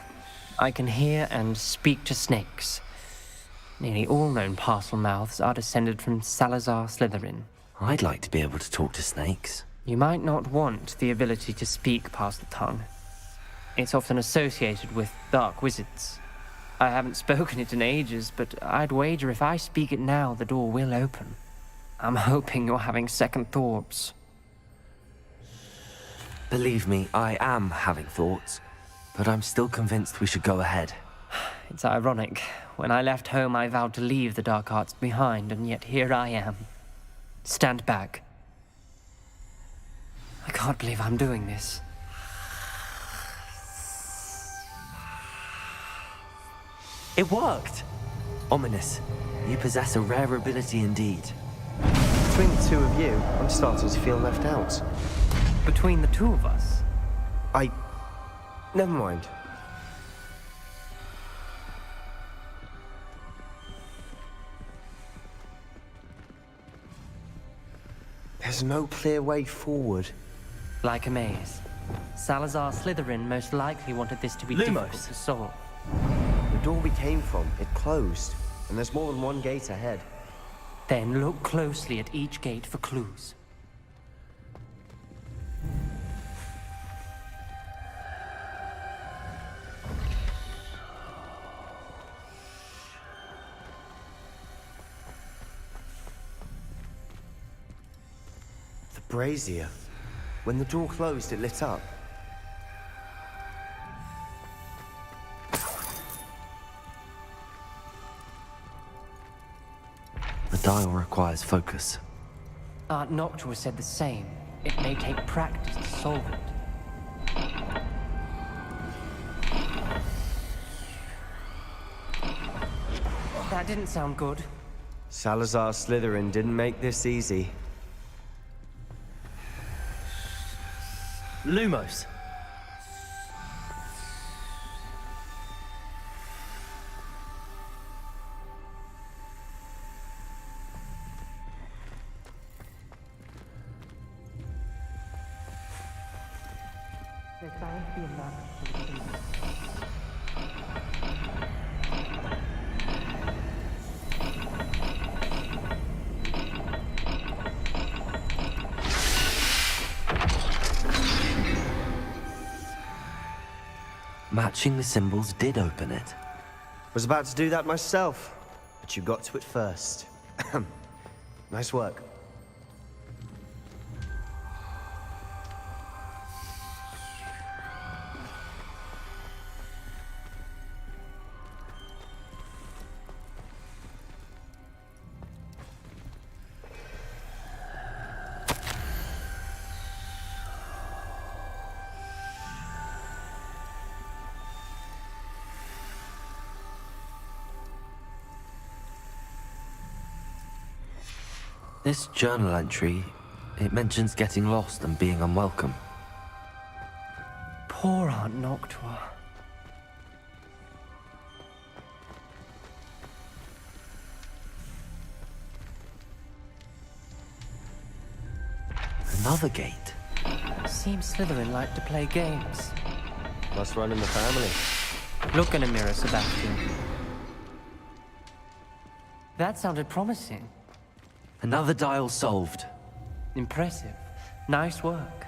I can hear and speak to snakes. Nearly all known parcel mouths are descended from Salazar Slytherin. I'd like to be able to talk to snakes. You might not want the ability to speak parcel tongue. It's often associated with dark wizards. I haven't spoken it in ages, but I'd wager if I speak it now, the door will open. I'm hoping you're having second thoughts. Believe me, I am having thoughts, but I'm still convinced we should go ahead. It's ironic. When I left home, I vowed to leave the dark arts behind, and yet here I am. Stand back. I can't believe I'm doing this. It worked! Ominous, you possess a rare ability indeed. Between the 2 of you, I'm starting to feel left out. Between the 2 of us? Never mind. There's no clear way forward. Like a maze. Salazar Slytherin most likely wanted this to be difficult to solve. The door we came from, it closed, and there's more than one gate ahead. Then look closely at each gate for clues. The brazier. When the door closed, it lit up. dial requires focus. Aunt Noctua said the same. It may take practice to solve it. That didn't sound good. Salazar Slytherin didn't make this easy. Lumos! There's bound to be a map for the kingdom. Matching the symbols did open it. Was about to do that myself, but you got to it first. Nice work. This journal entry, it mentions getting lost and being unwelcome. Poor Aunt Noctua. Another gate. Seems Slytherin like to play games. Must run in the family. Look in a mirror, Sebastian. That sounded promising. Another dial solved. Impressive. Nice work.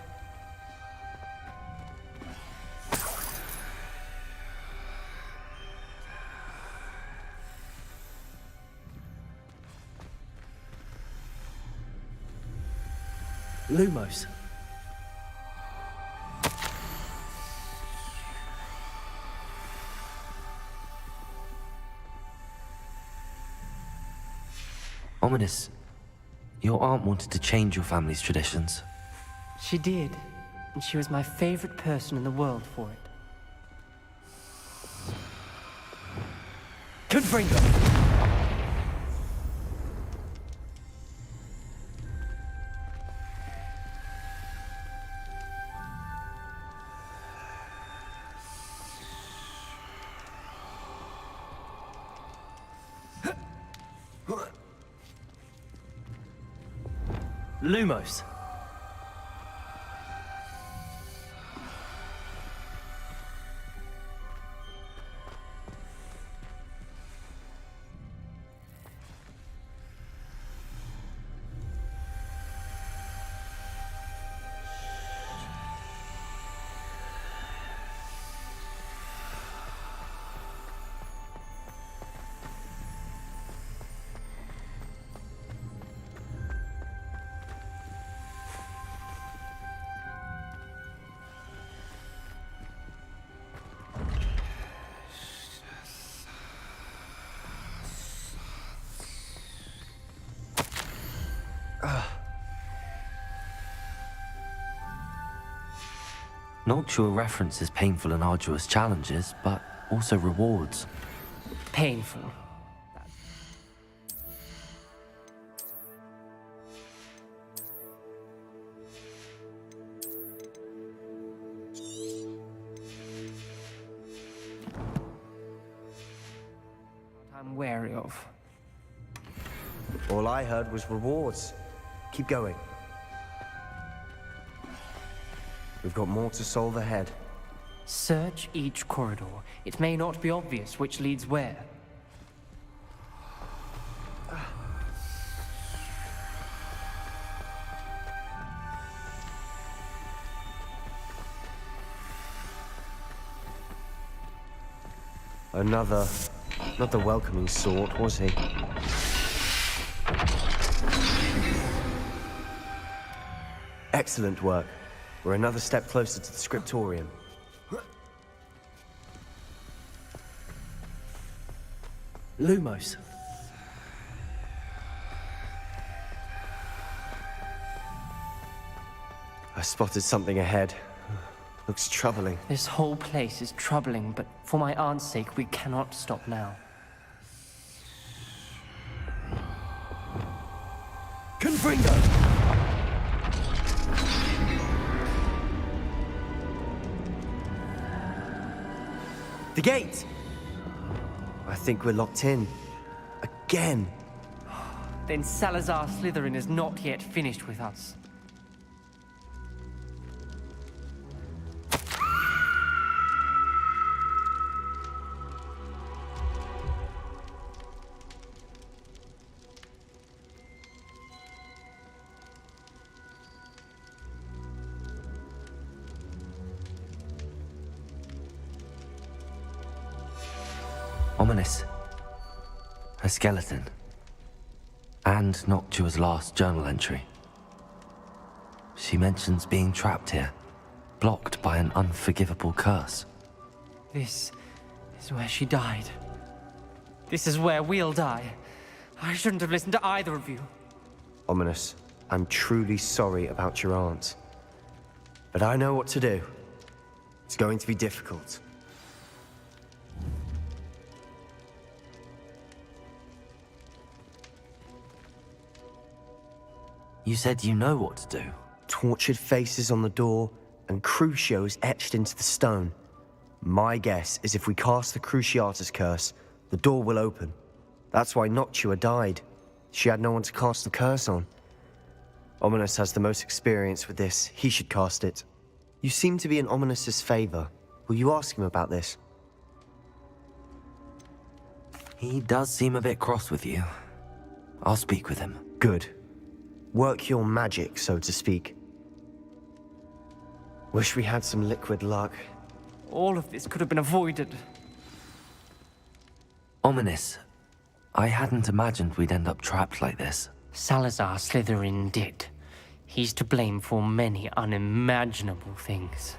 Lumos. Ominous. Your aunt wanted to change your family's traditions. She did, and she was my favorite person in the world for it. Confringo! Lumos. Noctua references painful and arduous challenges, but also rewards. Painful. I'm wary of. All I heard was rewards. Keep going. We've got more to solve ahead. Search each corridor. It may not be obvious which leads where. Not the welcoming sort, was he? Excellent work. We're another step closer to the scriptorium. Lumos. I spotted something ahead. Looks troubling. This whole place is troubling, but for my aunt's sake, we cannot stop now. Confringo! The gate! I think we're locked in. Again. Then Salazar Slytherin is not yet finished with us. Ominous. A skeleton. And Noctua's last journal entry. She mentions being trapped here, blocked by an unforgivable curse. This is where she died. This is where we'll die. I shouldn't have listened to either of you. Ominous, I'm truly sorry about your aunt. But I know what to do. It's going to be difficult. You said you know what to do. Tortured faces on the door, and Crucios etched into the stone. My guess is if we cast the Cruciatus curse, the door will open. That's why Noctua died. She had no one to cast the curse on. Ominous has the most experience with this. He should cast it. You seem to be in Ominous's favor. Will you ask him about this? He does seem a bit cross with you. I'll speak with him. Good. Work your magic, so to speak. Wish we had some liquid luck. All of this could have been avoided. Ominous. I hadn't imagined we'd end up trapped like this. Salazar Slytherin did. He's to blame for many unimaginable things.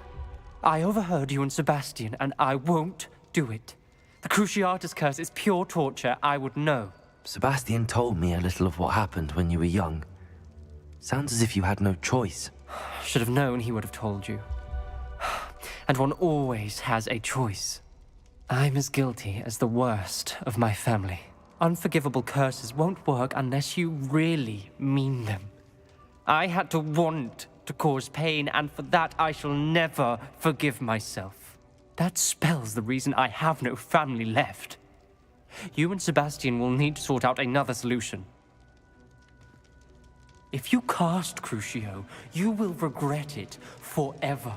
I overheard you and Sebastian, and I won't do it. The Cruciatus curse is pure torture. I would know. Sebastian told me a little of what happened when you were young. Sounds as if you had no choice. Should have known he would have told you. And one always has a choice. I'm as guilty as the worst of my family. Unforgivable curses won't work unless you really mean them. I had to want to cause pain, and for that I shall never forgive myself. That spells the reason I have no family left. You and Sebastian will need to sort out another solution. If you cast Crucio, you will regret it forever.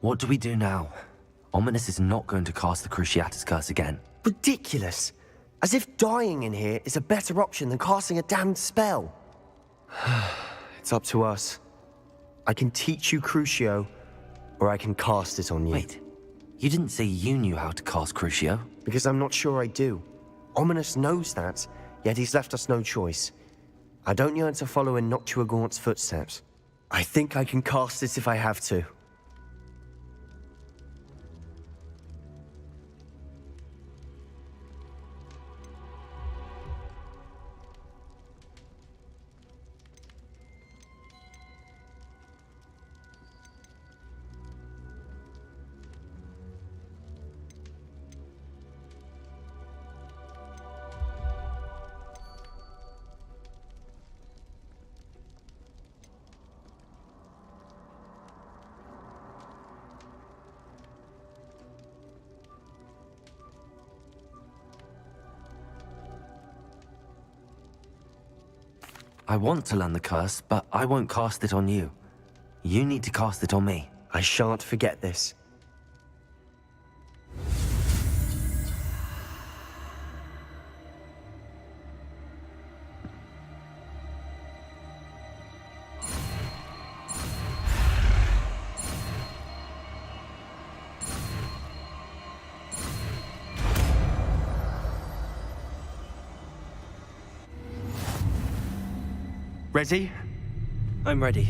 What do we do now? Ominous is not going to cast the Cruciatus curse again. Ridiculous! As if dying in here is a better option than casting a damned spell. It's up to us. I can teach you Crucio, or I can cast it on you. Wait, you didn't say you knew how to cast Crucio? Because I'm not sure I do. Ominous knows that, yet he's left us no choice. I don't yearn to follow in Noctua Gaunt's footsteps. I think I can cast it if I have to. I want to learn the curse, but I won't cast it on you. You need to cast it on me. I shan't forget this. Ready? I'm ready.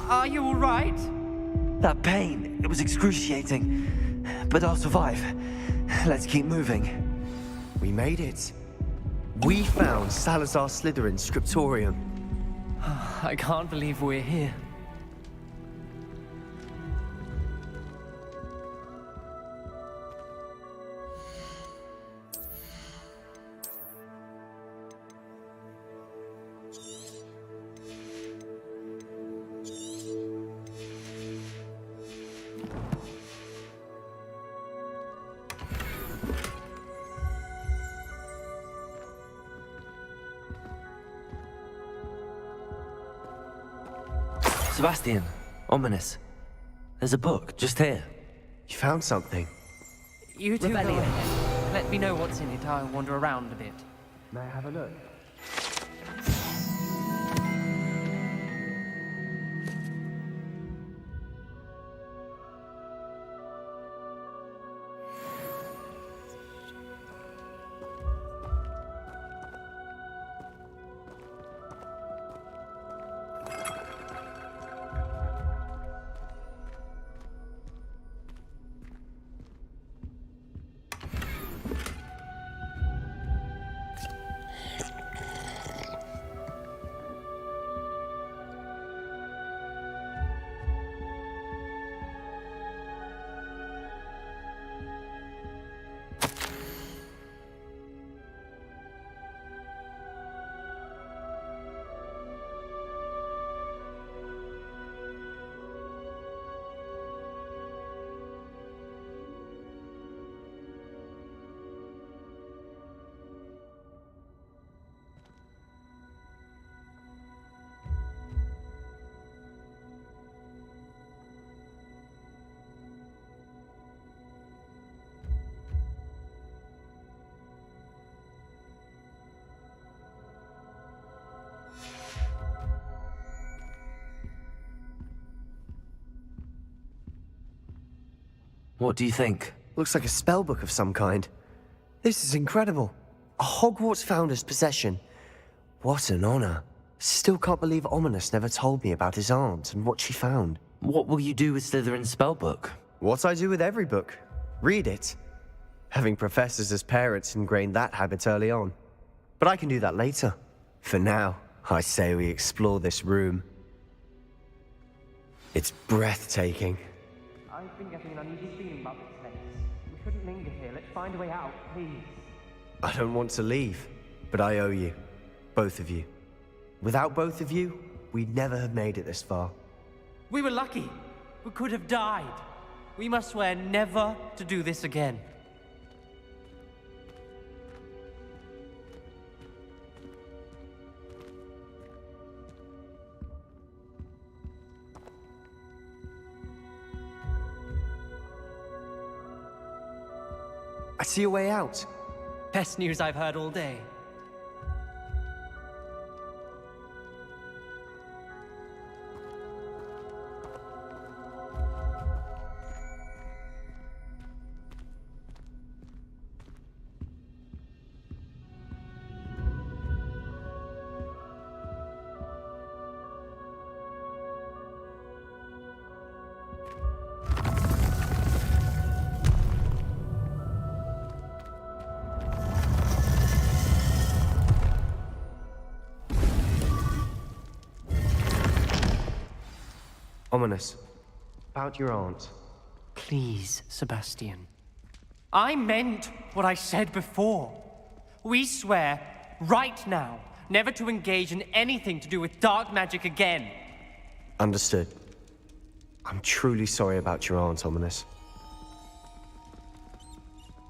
Are you all right? That pain, it was excruciating. But I'll survive. Let's keep moving. We made it. We found Salazar Slytherin's scriptorium. I can't believe we're here. Sebastian, ominous. There's a book just here. You found something? You two go ahead. Let me know what's in it. I'll wander around a bit. May I have a look? What do you think? Looks like a spellbook of some kind. This is incredible. A Hogwarts founder's possession. What an honor. Still can't believe Ominous never told me about his aunt and what she found. What will you do with Slytherin's spellbook? What I do with every book. Read it. Having professors as parents ingrained that habit early on. But I can do that later. For now, I say we explore this room. It's breathtaking. I've been getting an uneasy feeling about this place. We shouldn't linger here. Let's find a way out, please. I don't want to leave, but I owe you. Both of you. Without both of you, we'd never have made it this far. We were lucky. We could have died. We must swear never to do this again. I see a way out. Best news I've heard all day. Ominous. About your aunt. Please, Sebastian. I meant what I said before. We swear, right now, never to engage in anything to do with dark magic again. Understood. I'm truly sorry about your aunt, Ominous.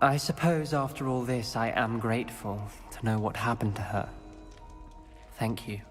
I suppose after all this, I am grateful to know what happened to her. Thank you.